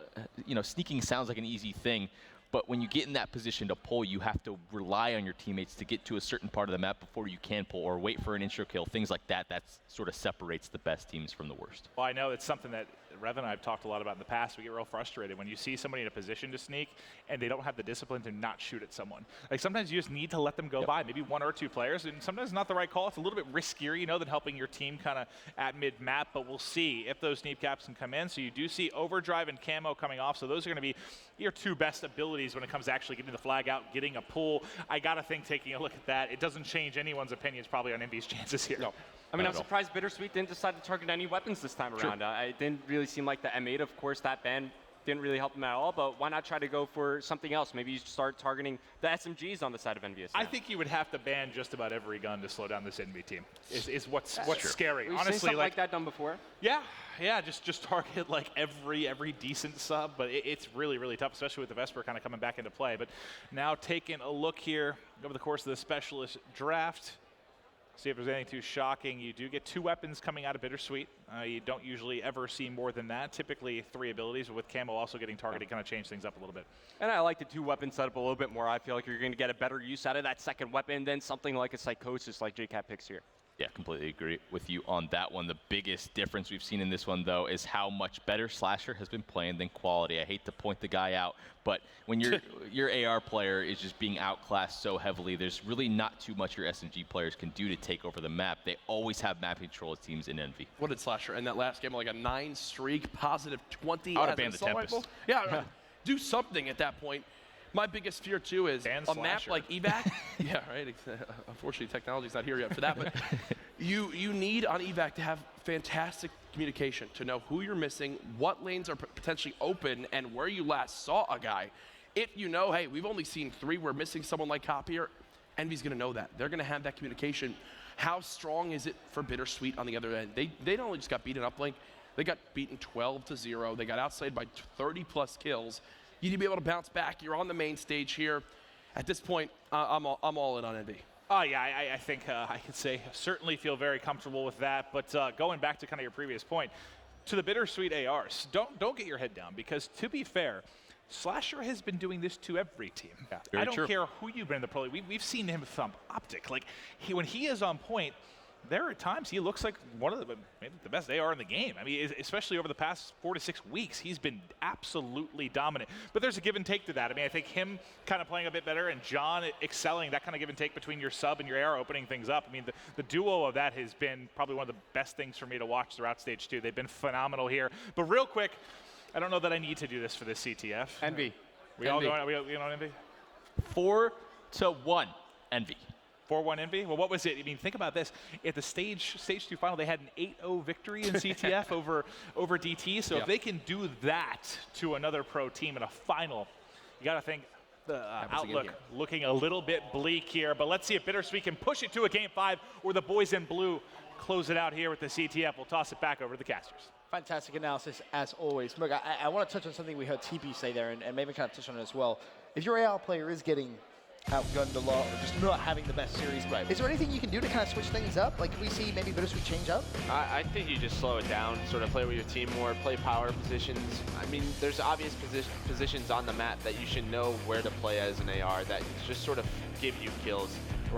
sneaking sounds like an easy thing, but when you get in that position to pull, you have to rely on your teammates to get to a certain part of the map before you can pull, or wait for an intro kill, things like that. That sort of separates the best teams from the worst. Well, I know it's something that Rev and I have talked a lot about in the past. We get real frustrated when you see somebody in a position to sneak and they don't have the discipline to not shoot at someone. Like sometimes you just need to let them go by, maybe one or two players, and sometimes it's not the right call. It's a little bit riskier, than helping your team kind of at mid-map, but we'll see if those sneak caps can come in. So you do see Overdrive and Camo coming off, so those are going to be your two best abilities when it comes to actually getting the flag out, getting a pull. I got to think, taking a look at that, it doesn't change anyone's opinions probably on Envy's chances here. No. I mean, I'm surprised Bittersweet didn't decide to target any weapons this time around. It didn't really seem like the M8, of course, that ban didn't really help them at all, but why not try to go for something else? Maybe you start targeting the SMGs on the side of Envyus. I think you would have to ban just about every gun to slow down this Envy team, is what's scary. We've Honestly, seen something like that done before. Yeah, just target like every decent sub, but it's really, really tough, especially with the Vesper kind of coming back into play. But now taking a look here over the course of the Specialist draft, see if there's anything too shocking. You do get 2 weapons coming out of Bittersweet. You don't usually ever see more than that. Typically 3 abilities, but with Camo also getting targeted, kind of change things up a little bit. And I like the 2 weapon setup a little bit more. I feel like you're going to get a better use out of that second weapon than something like a Psychosis like JCat picks here. Yeah, completely agree with you on that one. The biggest difference we've seen in this one, though, is how much better Slasher has been playing than Quality. I hate to point the guy out, but when your AR player is just being outclassed so heavily, there's really not too much your SMG players can do to take over the map. They always have map control teams in Envy. What did Slasher in that last game? Like a 9 streak, positive 20. I would have banned the Tempest. Rifle? Yeah, do something at that point. My biggest fear, too, is a map like Evac. Yeah, right. Unfortunately, technology's not here yet for that. But you need on Evac to have fantastic communication, to know who you're missing, what lanes are potentially open, and where you last saw a guy. If you know, hey, we've only seen 3, we're missing someone like Copier, Envy's going to know that. They're going to have that communication. How strong is it for Bittersweet on the other end? They not only just got beaten Uplink, they got beaten 12-0. They got outplayed by 30-plus kills. You need to be able to bounce back. You're on the main stage here. At this point, I'm all in on Envy. Oh, yeah, I think I could say certainly feel very comfortable with that. But going back to kind of your previous point, to the Bittersweet ARs, don't get your head down, because to be fair, Slasher has been doing this to every team. Yeah, I don't care who you've been in the pro league. We've seen him thump Optic. Like, when he is on point, there are times he looks like one of maybe the best AR in the game. I mean, especially over the past 4 to 6 weeks, he's been absolutely dominant. But there's a give and take to that. I mean, I think him kind of playing a bit better and John excelling, that kind of give and take between your sub and your AR opening things up. I mean, the duo of that has been probably one of the best things for me to watch throughout Stage 2. They've been phenomenal here. But real quick, I don't know that I need to do this for this CTF. Envy. All going on Envy? 4-1 Envy. 4-1 Envy? Well, what was it? I mean, think about this. At the Stage 2 final, they had an 8-0 victory in CTF over DT. So if they can do that to another pro team in a final, you got to think the outlook looking a little bit bleak here. But let's see if Bittersweet can push it to a Game 5 where the boys in blue close it out here with the CTF. We'll toss it back over to the casters. Fantastic analysis, as always. Look, I want to touch on something we heard TP say there, and maybe kind of touch on it as well. If your AR player is getting outgunned a lot, or just not having the best series, is there anything you can do to kind of switch things up? Like, can we see maybe Bittersweet change up? I think you just slow it down, sort of play with your team more, play power positions. I mean, there's obvious positions on the map that you should know where to play as an AR that just sort of give you kills,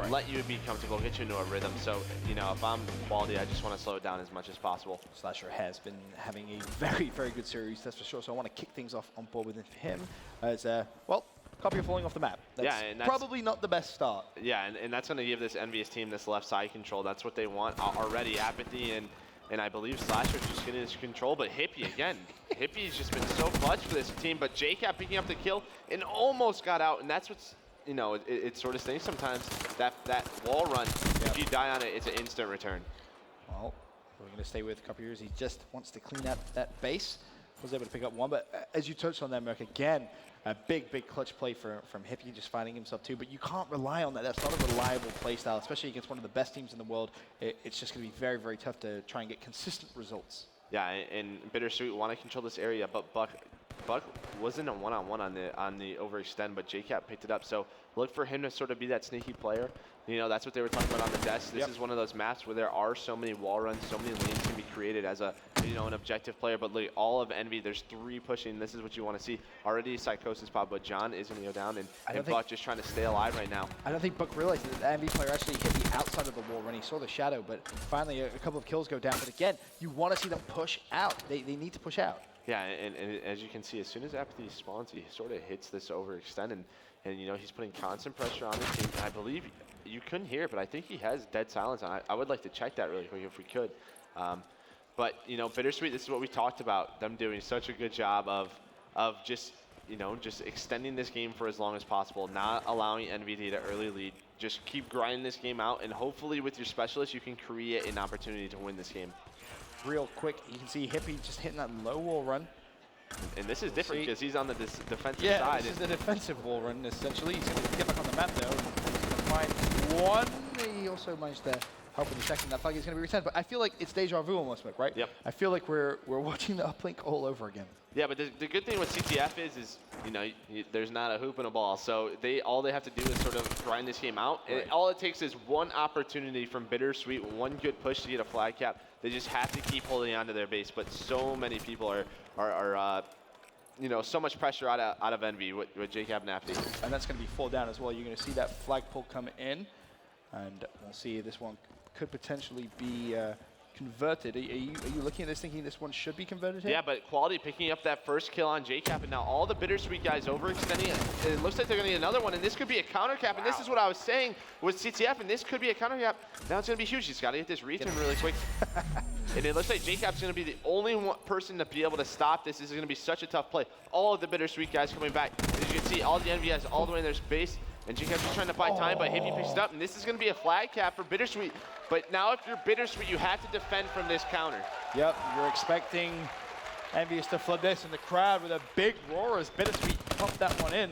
let you be comfortable, get you into a rhythm. So, if I'm Quality, I just want to slow it down as much as possible. Slasher has been having a very, very good series, that's for sure. So I want to kick things off on board with him as, Copier falling off the map. That's probably not the best start. Yeah, and that's going to give this Envyus team this left side control. That's what they want already. Apathy and And I believe Slasher's just getting his control, but Hippie again. Hippie's just been so clutch for this team, but JCap picking up the kill and almost got out, and that's what's, you know, it sort of stinks sometimes, that wall run, if you die on it, it's an instant return. Well, we're going to stay with Copiers. He just wants to clean up that base. Was able to pick up one, but as you touched on there, Merc, again, a big clutch play from Hippie, just finding himself too, but you can't rely on that. That's not a reliable play style, especially against one of the best teams in the world. It's just going to be very tough to try and get consistent results. Yeah, and Bittersweet want to control this area, but Buck wasn't a one-on-one on the overextend, but JCap picked it up. So look for him to sort of be that sneaky player. You know, that's what they were talking about on the desk. This is one of those maps where there are so many wall runs, so many lanes can be created as a, you know, an objective player. But look, all of Envy, there's 3 pushing. This is what you want to see. Already Psychosis pop, but John is going to go down, and Buck just trying to stay alive right now. I don't think Buck realized that the Envy player actually hit the outside of the wall run. He saw the shadow, but finally a couple of kills go down. But again, you want to see them push out. They need to push out. Yeah, and as you can see, as soon as Apathy spawns, he sort of hits this overextend, and you know, he's putting constant pressure on the team. I believe you couldn't hear it, but I think he has dead silence on. I would like to check that really quick if we could. But you know, Bittersweet, this is what we talked about, them doing such a good job of just, you know, just extending this game for as long as possible, not allowing Envy to get an early lead. Just keep grinding this game out, and hopefully with your specialist, you can create an opportunity to win this game. Real quick, you can see Hippie just hitting that low wall run. And this is different because he's on the defensive side. Yeah, this is the defensive wall run, essentially. He's going to get back on the map, though. He's going to find one. He also managed to help in the second. That flag is going to be returned. But I feel like it's deja vu almost, right? Yep. I feel like we're watching the uplink all over again. Yeah, but the good thing with CTF is you know, there's not a hoop and a ball. So all they have to do is sort of grind this game out. Right. And all it takes is one opportunity from Bittersweet, one good push to get a flag cap. They just have to keep holding on to their base. But so many people are you know, so much pressure out of Envy with JCap and Apathy. And that's going to be full down as well. You're going to see that flagpole come in. And we'll see this one could potentially be converted. Are you looking at this thinking this one should be converted here? Yeah, but Quality picking up that first kill on JCap, and now all the Bittersweet guys overextending it. It looks like they're going to need another one, and this could be a counter cap. And this is what I was saying with CTF, and this could be a counter cap. Now it's going to be huge. He's got to get this return really quick. And it looks like JCap's going to be the only person to be able to stop this. This is going to be such a tough play. All of the Bittersweet guys coming back. As you can see, all the Envy guys all the way in their space. And JCap's just trying to buy time, but Hippie picks it up. And this is going to be a flag cap for Bittersweet. But now if you're Bittersweet, you have to defend from this counter. Yep, you're expecting Envyus to flood this in the crowd with a big roar as Bittersweet pumped that one in.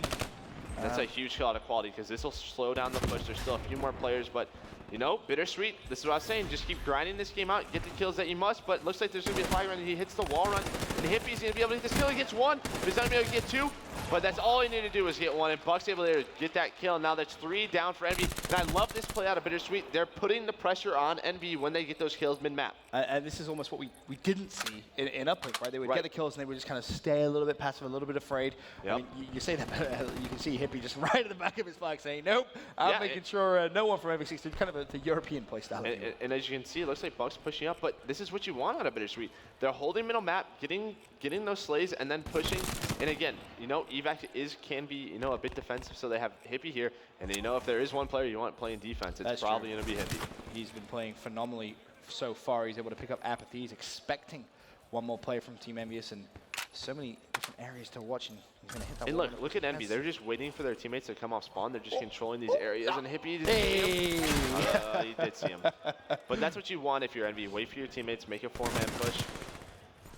That's a huge kill out of Quality because this will slow down the push. There's still a few more players, but you know, Bittersweet, this is what I was saying, just keep grinding this game out, get the kills that you must, but it looks like there's going to be a flag run, and he hits the wall run, and Hippie's going to be able to get this kill. He gets one, but he's not going to be able to get 2, but that's all he needed to do was get 1, and Buck's able to get that kill, and now that's 3 down for Envy, and I love this play out of Bittersweet. They're putting the pressure on Envy when they get those kills mid-map. And this is almost what we didn't see in Uplink, right? They would get the kills, and they would just kind of stay a little bit passive, a little bit afraid. Yep. I mean, you say that, but you can see Hippie just right at the back of his flag saying, nope, I'm making sure no one from MV6, kind of the European play style. And as you can see, it looks like Buck's pushing up, but this is what you want out of Bittersweet. They're holding middle map, getting those slays, and then pushing. And again, you know, evac can be, you know, a bit defensive, so they have Hippie here. And you know, if there is one player you want playing defense, it's probably going to be Hippie. He's been playing phenomenally so far. He's able to pick up Apathy. He's expecting one more player from Team Envyus, and so many different areas to watch, and he's going to hit that and one. Look at Envy. They're just waiting for their teammates to come off spawn. They're just controlling these areas, and Hippie didn't see him. He did see him. But that's what you want if you're Envy. Wait for your teammates, make a 4-man push.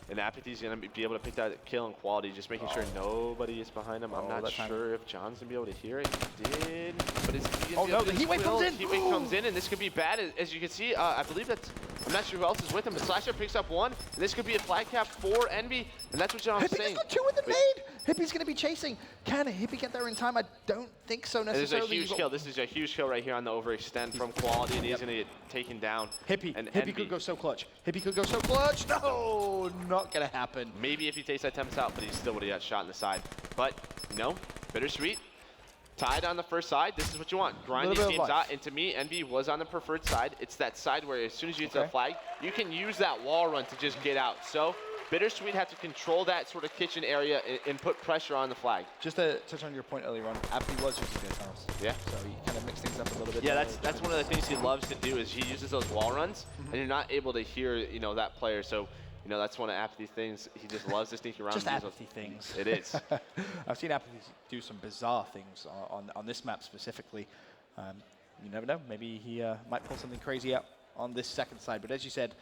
And Apathy's going to be able to pick that kill in Quality, just making sure nobody is behind him. I'm not sure if John's going to be able to hear it. He did. But it's no, the heat wave comes in. Heat wave comes in, and this could be bad. As you can see, I believe that's, I'm not sure who else is with him, but Slasher picks up 1. And this could be a flag cap for Envy, and that's what John's saying. Hippie's got 2 with the nade. Hippie's going to be chasing. Can Hippie get there in time? I don't think so necessarily. This is a huge kill. This is a huge kill right here on the overextend from Quality, and he's going to get taken down. Hippie could go so clutch. Hippie could go so clutch. No, not going to happen. Maybe if he takes that temps out, but he still would have got shot in the side. But, you know, Bittersweet, tied on the first side. This is what you want. Grind these games out. And to me, Envy was on the preferred side. It's that side where as soon as you get to the flag, you can use that wall run to just get out. So Bittersweet have to control that sort of kitchen area and put pressure on the flag. Just to touch on your point earlier on, Apathy was using their tunnels. Yeah. So he kind of mixed things up a little bit. Yeah, that's one of the things he loves to do is he uses those wall runs, and you're not able to hear, you know, that player. So, you know, that's one of Apathy's things. He just loves to sneak around. Just Apathy things. It is. I've seen Apathy do some bizarre things on this map specifically. You never know. Maybe he might pull something crazy out on this second side. But as you said,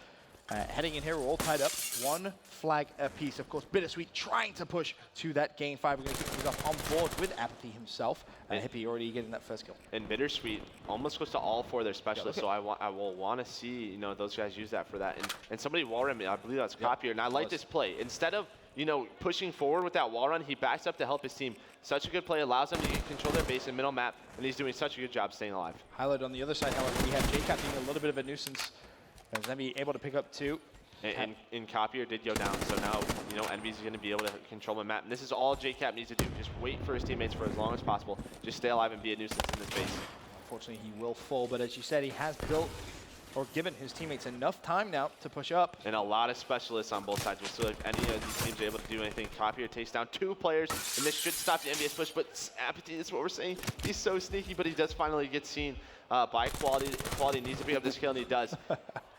heading in here, we're all tied up. One flag apiece. Of course, Bittersweet trying to push to that game 5. We're going to kick things off on board with Apathy himself. Hippie already getting that first kill. And Bittersweet almost goes to all 4 of their specialists, so I will want to see, you know, those guys use that for that. And somebody wall ran me. I believe that's Copier. And I like this play. Instead of, you know, pushing forward with that wall run, he backs up to help his team. Such a good play, allows them to get control their base in middle map, and he's doing such a good job staying alive. Highlight on the other side, however, we have JCap being a little bit of a nuisance. As Envy able to pick up 2. And Copier did go down, so now, you know, Envy's going to be able to control the map. And this is all JCap needs to do. Just wait for his teammates for as long as possible. Just stay alive and be a nuisance in this base. Unfortunately, he will fall, but as you said, he has built or given his teammates enough time now to push up. And a lot of specialists on both sides. We'll see if any of these teams are able to do anything. Copier takes down 2 players, and this should stop the Envy's push, but Apathy, that's what we're saying. He's so sneaky, but he does finally get seen by Quality. Quality needs to pick up this kill, and he does.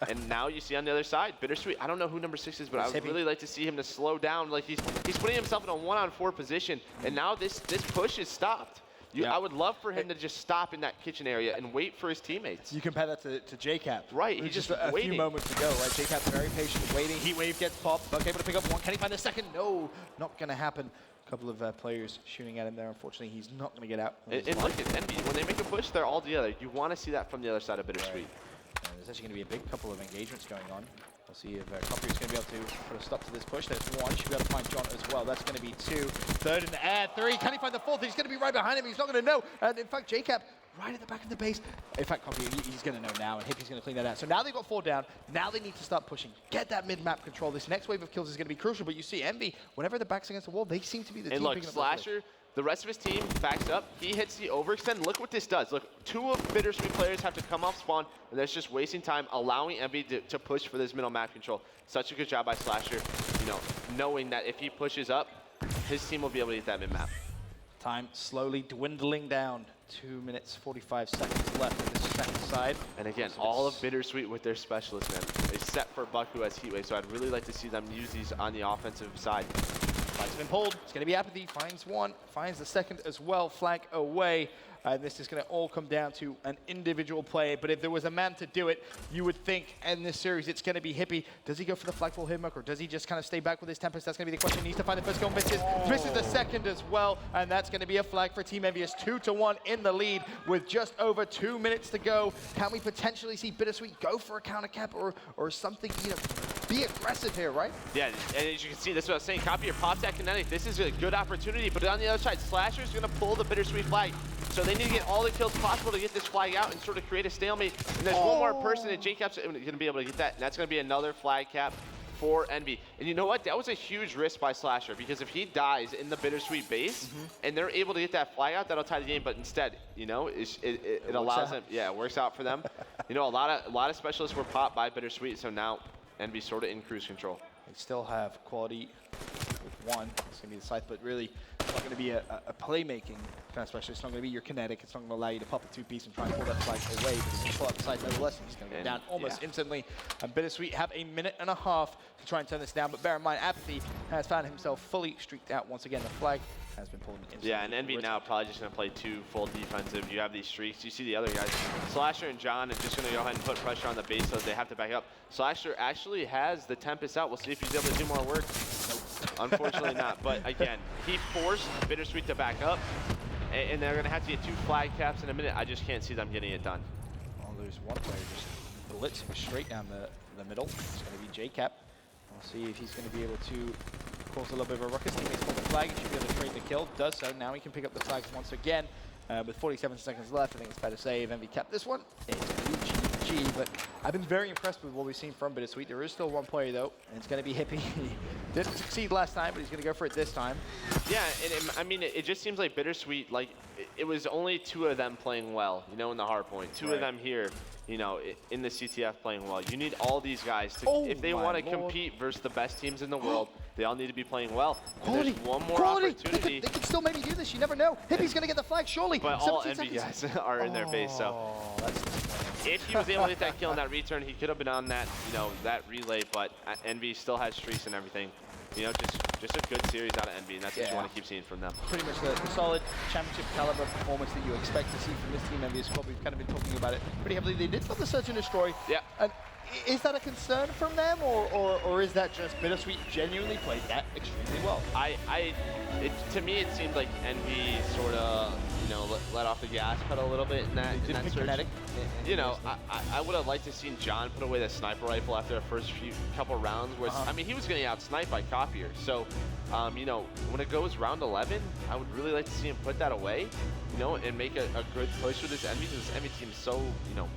And now you see on the other side, Bittersweet, I don't know who number 6 is, but I would really like to see him to slow down. Like he's putting himself in a 1-on-4 position, and now this push is stopped. I would love for him to just stop in that kitchen area and wait for his teammates. You compare that to JCap. Right, he's just a waiting. few moments ago, right? JCap's very patient, waiting. Heat wave gets popped. Buck able to pick up 1. Can he find the second? No, not going to happen. A couple of players shooting at him there. Unfortunately, he's not going to get out. And look at Envy. When they make a push, they're all together. You want to see that from the other side of Bittersweet. Right. There's actually going to be a big couple of engagements going on. We'll see if Copier is going to be able to put a stop to this push. There's 1. Should be able to find John as well. That's going to be 2. Third in the air. 3. Can he find the 4th? He's going to be right behind him. He's not going to know. And in fact, JCap right at the back of the base. In fact, Copier, he's going to know now, and Hippie's going to clean that out. So now they've got 4 down. Now they need to start pushing. Get that mid-map control. This next wave of kills is going to be crucial. But you see Envy, whenever the back's against the wall, they seem to be the team. And look, picking up Slasher, the rest of his team backs up. He hits the overextend. Look what this does. Look, 2 of Bittersweet players have to come off spawn, and that's just wasting time, allowing Envy to push for this middle map control. Such a good job by Slasher, you know, knowing that if he pushes up, his team will be able to get that mid-map. Time slowly dwindling down. 2 minutes, 45 seconds left on this second side. And again, all of Bittersweet with their specialists, man. They set for Buck, who has Heatwave, so I'd really like to see them use these on the offensive side. Flag's been pulled. It's going to be Apathy. Finds 1, finds the second as well. Flag away. This is going to all come down to an individual play. But if there was a man to do it, you would think in this series it's going to be Hippie. Does he go for the flagful hitmark, or does he just kind of stay back with his Tempest? That's going to be the question. He needs to find the first goal. Misses the second as well. And that's going to be a flag for Team Envyus. 2-1 in the lead with just over 2 minutes to go. Can we potentially see Bittersweet go for a counter cap or something, you know, be aggressive here, right? Yeah, and as you can see, that's what I was saying. Copier pops that kinetic. This is a good opportunity, but on the other side, Slasher's going to pull the Bittersweet flag. So they need to get all the kills possible to get this flag out and sort of create a stalemate. And there's one more person, and JCap's going to be able to get that, and that's going to be another flag cap for Envy. And you know what? That was a huge risk by Slasher, because if he dies in the Bittersweet base, and they're able to get that flag out, that'll tie the game. But instead, you know, it allows them, yeah, it works out for them. You know, a lot of specialists were popped by Bittersweet, so now Envy's sort of in cruise control. They still have Quality with 1. It's going to be the scythe, but really it's not going to be a playmaking kind of specialist. It's not going to be your kinetic. It's not going to allow you to pop a 2-piece and try and pull that flag away. But he's pull out the side nevertheless, and he's going to go down almost instantly. And Bittersweet have a minute and a half to try and turn this down. But bear in mind, Apathy has found himself fully streaked out once again. The flag has been pulled instantly. Yeah, and Envy now probably just going to play 2 full defensive. You have these streaks. You see the other guys. Slasher and John are just going to go ahead and put pressure on the base, so they have to back up. Slasher actually has the Tempest out. We'll see if he's able to do more work. Unfortunately not. But again, he forced Bittersweet to back up, and they're going to have to get 2 flag caps in a minute. I just can't see them getting it done. I'll lose one player just blitzing straight down the middle. It's going to be JCap. We'll see if he's going to be able to cause a little bit of a ruckus. Teammates pull the flag. He should be able to trade the kill. Does so. Now he can pick up the flags once again. With 47 seconds left, I think it's fair to say if Envy kept this one, it's going to be GG. MLG, but I've been very impressed with what we've seen from Bittersweet. There is still one player, though, and it's going to be Hippie. He didn't succeed last time, but he's going to go for it this time. Yeah, and I mean, it just seems like Bittersweet, like, it was only 2 of them playing well, you know, in the Hardpoint. 2 of them here, you know, in the CTF playing well. You need all these guys to, if they want to compete versus the best teams in the world, they all need to be playing well. And there's one more opportunity. They can still maybe do this. You never know. Hippie's going to get the flag, surely. But all Envy guys are in their base, so. If he was able to get that kill in that return, he could have been on that, you know, that relay, but Envy still has streaks and everything. You know, just a good series out of Envy, and that's what you want to keep seeing from them. Pretty much the solid championship caliber performance that you expect to see from this team, Envyus squad. We've kind of been talking about it pretty heavily. They did stop the Search and Destroy. Yeah. And is that a concern from them, or is that just Bittersweet genuinely played that extremely well? To me, it seemed like Envy sort of, you know, let off the gas pedal a little bit in that search. Kinetic. You know, I would have liked to seen John put away the sniper rifle after the first couple rounds. Where I mean, he was getting out-sniped by Copier. So, you know, when it goes round 11, I would really like to see him put that away, you know, and make a good push with this Envy. Because this Envy team is so, you know,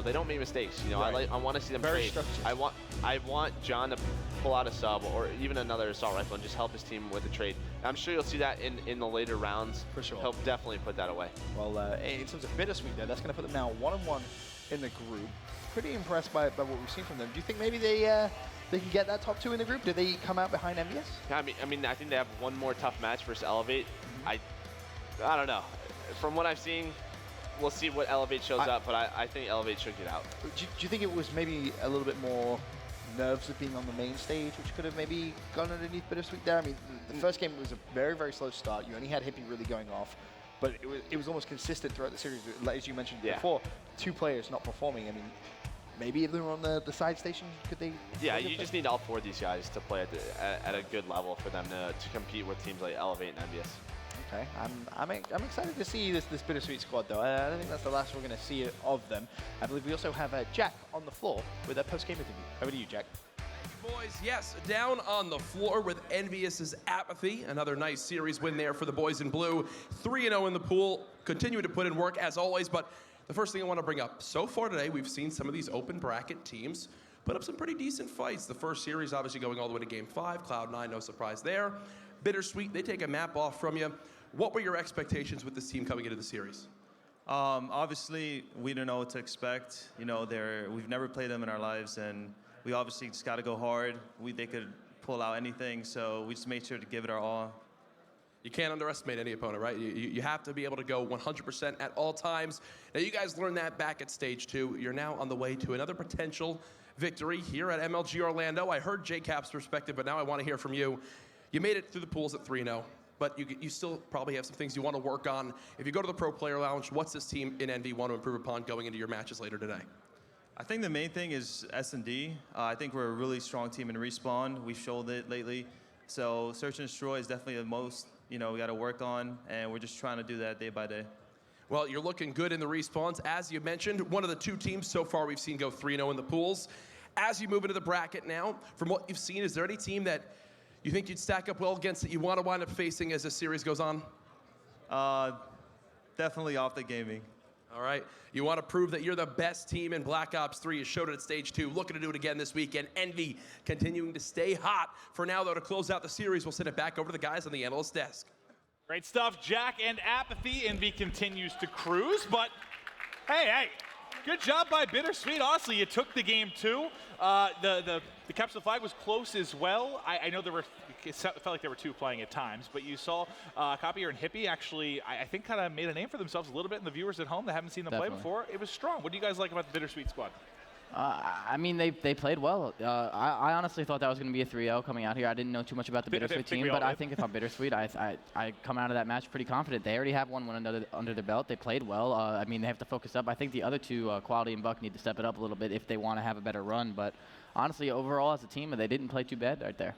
they don't make mistakes. You know, I want to see them trade. I want John to pull out a sub or even another assault rifle and just help his team with the trade. I'm sure you'll see that in the later rounds. For sure. He'll definitely put that away. Well, in terms of Bittersweet, though, that's going to put them now 1-1 in the group. Pretty impressed by what we've seen from them. Do you think maybe they can get that top 2 in the group? Do they come out behind Envyus? I mean, I think they have one more tough match versus Elevate. I don't know. From what I've seen, we'll see what Elevate shows up, but I think Elevate should get out. Do you think it was maybe a little bit more nerves of being on the main stage, which could have maybe gone underneath Bittersweet there? I mean, the first game was a very, very slow start. You only had Hippie really going off, but it was almost consistent throughout the series. As you mentioned before, 2 players not performing. I mean, maybe if they were on the side station, could they? Yeah, you just need all 4 of these guys to play at a good level for them to compete with teams like Elevate and Envyus. Okay, I'm excited to see this Bittersweet squad, though. I don't think that's the last we're going to see of them. I believe we also have Jack on the floor with a post-game interview. Over to you, Jack. Boys, yes, down on the floor with Envyus' Apathy. Another nice series win there for the boys in blue. 3-0 in the pool. Continue to put in work as always, but the first thing I want to bring up, so far today we've seen some of these open bracket teams put up some pretty decent fights. The first series obviously going all the way to Game 5. Cloud9, no surprise there. Bittersweet, they take a map off from you. What were your expectations with this team coming into the series? Obviously, we don't know what to expect. You know, we've never played them in our lives, and we obviously just got to go hard. They could pull out anything, so we just made sure to give it our all. You can't underestimate any opponent, right? You have to be able to go 100% at all times. Now, you guys learned that back at Stage 2. You're now on the way to another potential victory here at MLG Orlando. I heard JCap's perspective, but now I want to hear from you. You made it through the pools at 3-0. But you still probably have some things you want to work on. If you go to the Pro Player Lounge, what's this team in Envy want to improve upon going into your matches later today? I think the main thing is S&D. I think we're a really strong team in Respawn. We've showed it lately. So Search and Destroy is definitely the most, you know, we got to work on, and we're just trying to do that day by day. Well, you're looking good in the respawns. As you mentioned, one of the 2 teams so far we've seen go 3-0 in the pools. As you move into the bracket now, from what you've seen, is there any team that you think you'd stack up well against that you want to wind up facing as this series goes on? Definitely Off the Gaming. All right. You want to prove that you're the best team in Black Ops 3. You showed it at Stage 2. Looking to do it again this weekend. Envy continuing to stay hot. For now, though, to close out the series, we'll send it back over to the guys on the analyst desk. Great stuff, Jack and Apathy. Envy continues to cruise, but hey, good job by Bittersweet. Honestly, you took the game too. The capture the flag was close as well. I know it felt like there were 2 playing at times, but you saw Copier and Hippie actually, I think, kind of made a name for themselves a little bit, and the viewers at home that haven't seen them play before. It was strong. What do you guys like about the Bittersweet squad? I mean, they played well. I honestly thought that was going to be a 3-0 coming out here. I didn't know too much about the Bittersweet team, but I think if I'm Bittersweet, I come out of that match pretty confident. They already have one under their belt. They played well. I mean, they have to focus up. I think the other 2, Quality and Buck, need to step it up a little bit if they want to have a better run. But honestly, overall as a team, they didn't play too bad right there.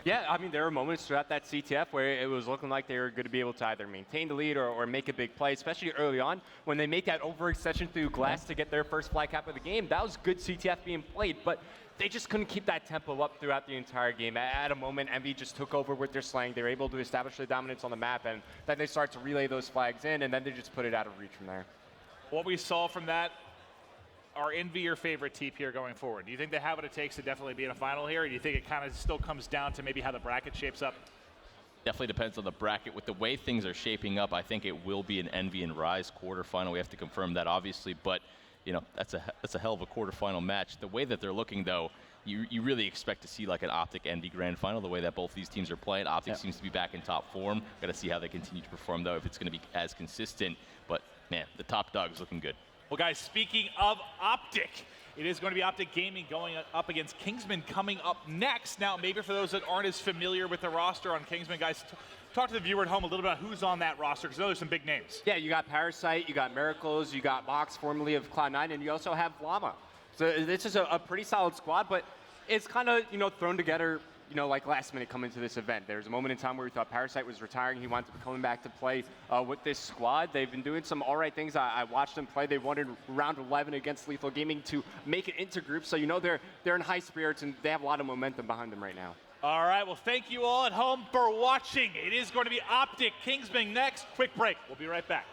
Yeah, I mean, there were moments throughout that CTF where it was looking like they were going to be able to either maintain the lead or make a big play, especially early on when they make that overextension through glass to get their first flag cap of the game. That was good CTF being played, but they just couldn't keep that tempo up throughout the entire game. At a moment, Envy just took over with their slang. They were able to establish their dominance on the map, and then they start to relay those flags in, and then they just put it out of reach from there. What we saw from that are Envy your favorite team here going forward? Do you think they have what it takes to definitely be in a final here, or do you think it kind of still comes down to maybe how the bracket shapes up? Definitely depends on the bracket. With the way things are shaping up, I think it will be an Envy and Rise quarterfinal. We have to confirm that, obviously, but you know that's a hell of a quarterfinal match. The way that they're looking, though, you really expect to see like an Optic Envy grand final. The way that both these teams are playing, Optic seems to be back in top form. Got to see how they continue to perform, though, if it's going to be as consistent. But man, the top dog is looking good. Well, guys, speaking of Optic, it is going to be Optic Gaming going up against Kingsman coming up next. Now, maybe for those that aren't as familiar with the roster on Kingsman, guys, talk to the viewer at home a little bit about who's on that roster, because I know there's some big names. Yeah, you got Parasite, you got Miracles, you got Mox, formerly of Cloud9, and you also have Llama. So this is a pretty solid squad, but it's kind of, thrown together, like last minute coming to this event. There's a moment in time where we thought Parasite was retiring. He wanted to be coming back to play with this squad. They've been doing some all right things. I watched them play. They won in round 11 against Lethal Gaming to make it into groups. So, they're in high spirits, and they have a lot of momentum behind them right now. All right, well, thank you all at home for watching. It is going to be Optic Kingsman next. Quick break. We'll be right back.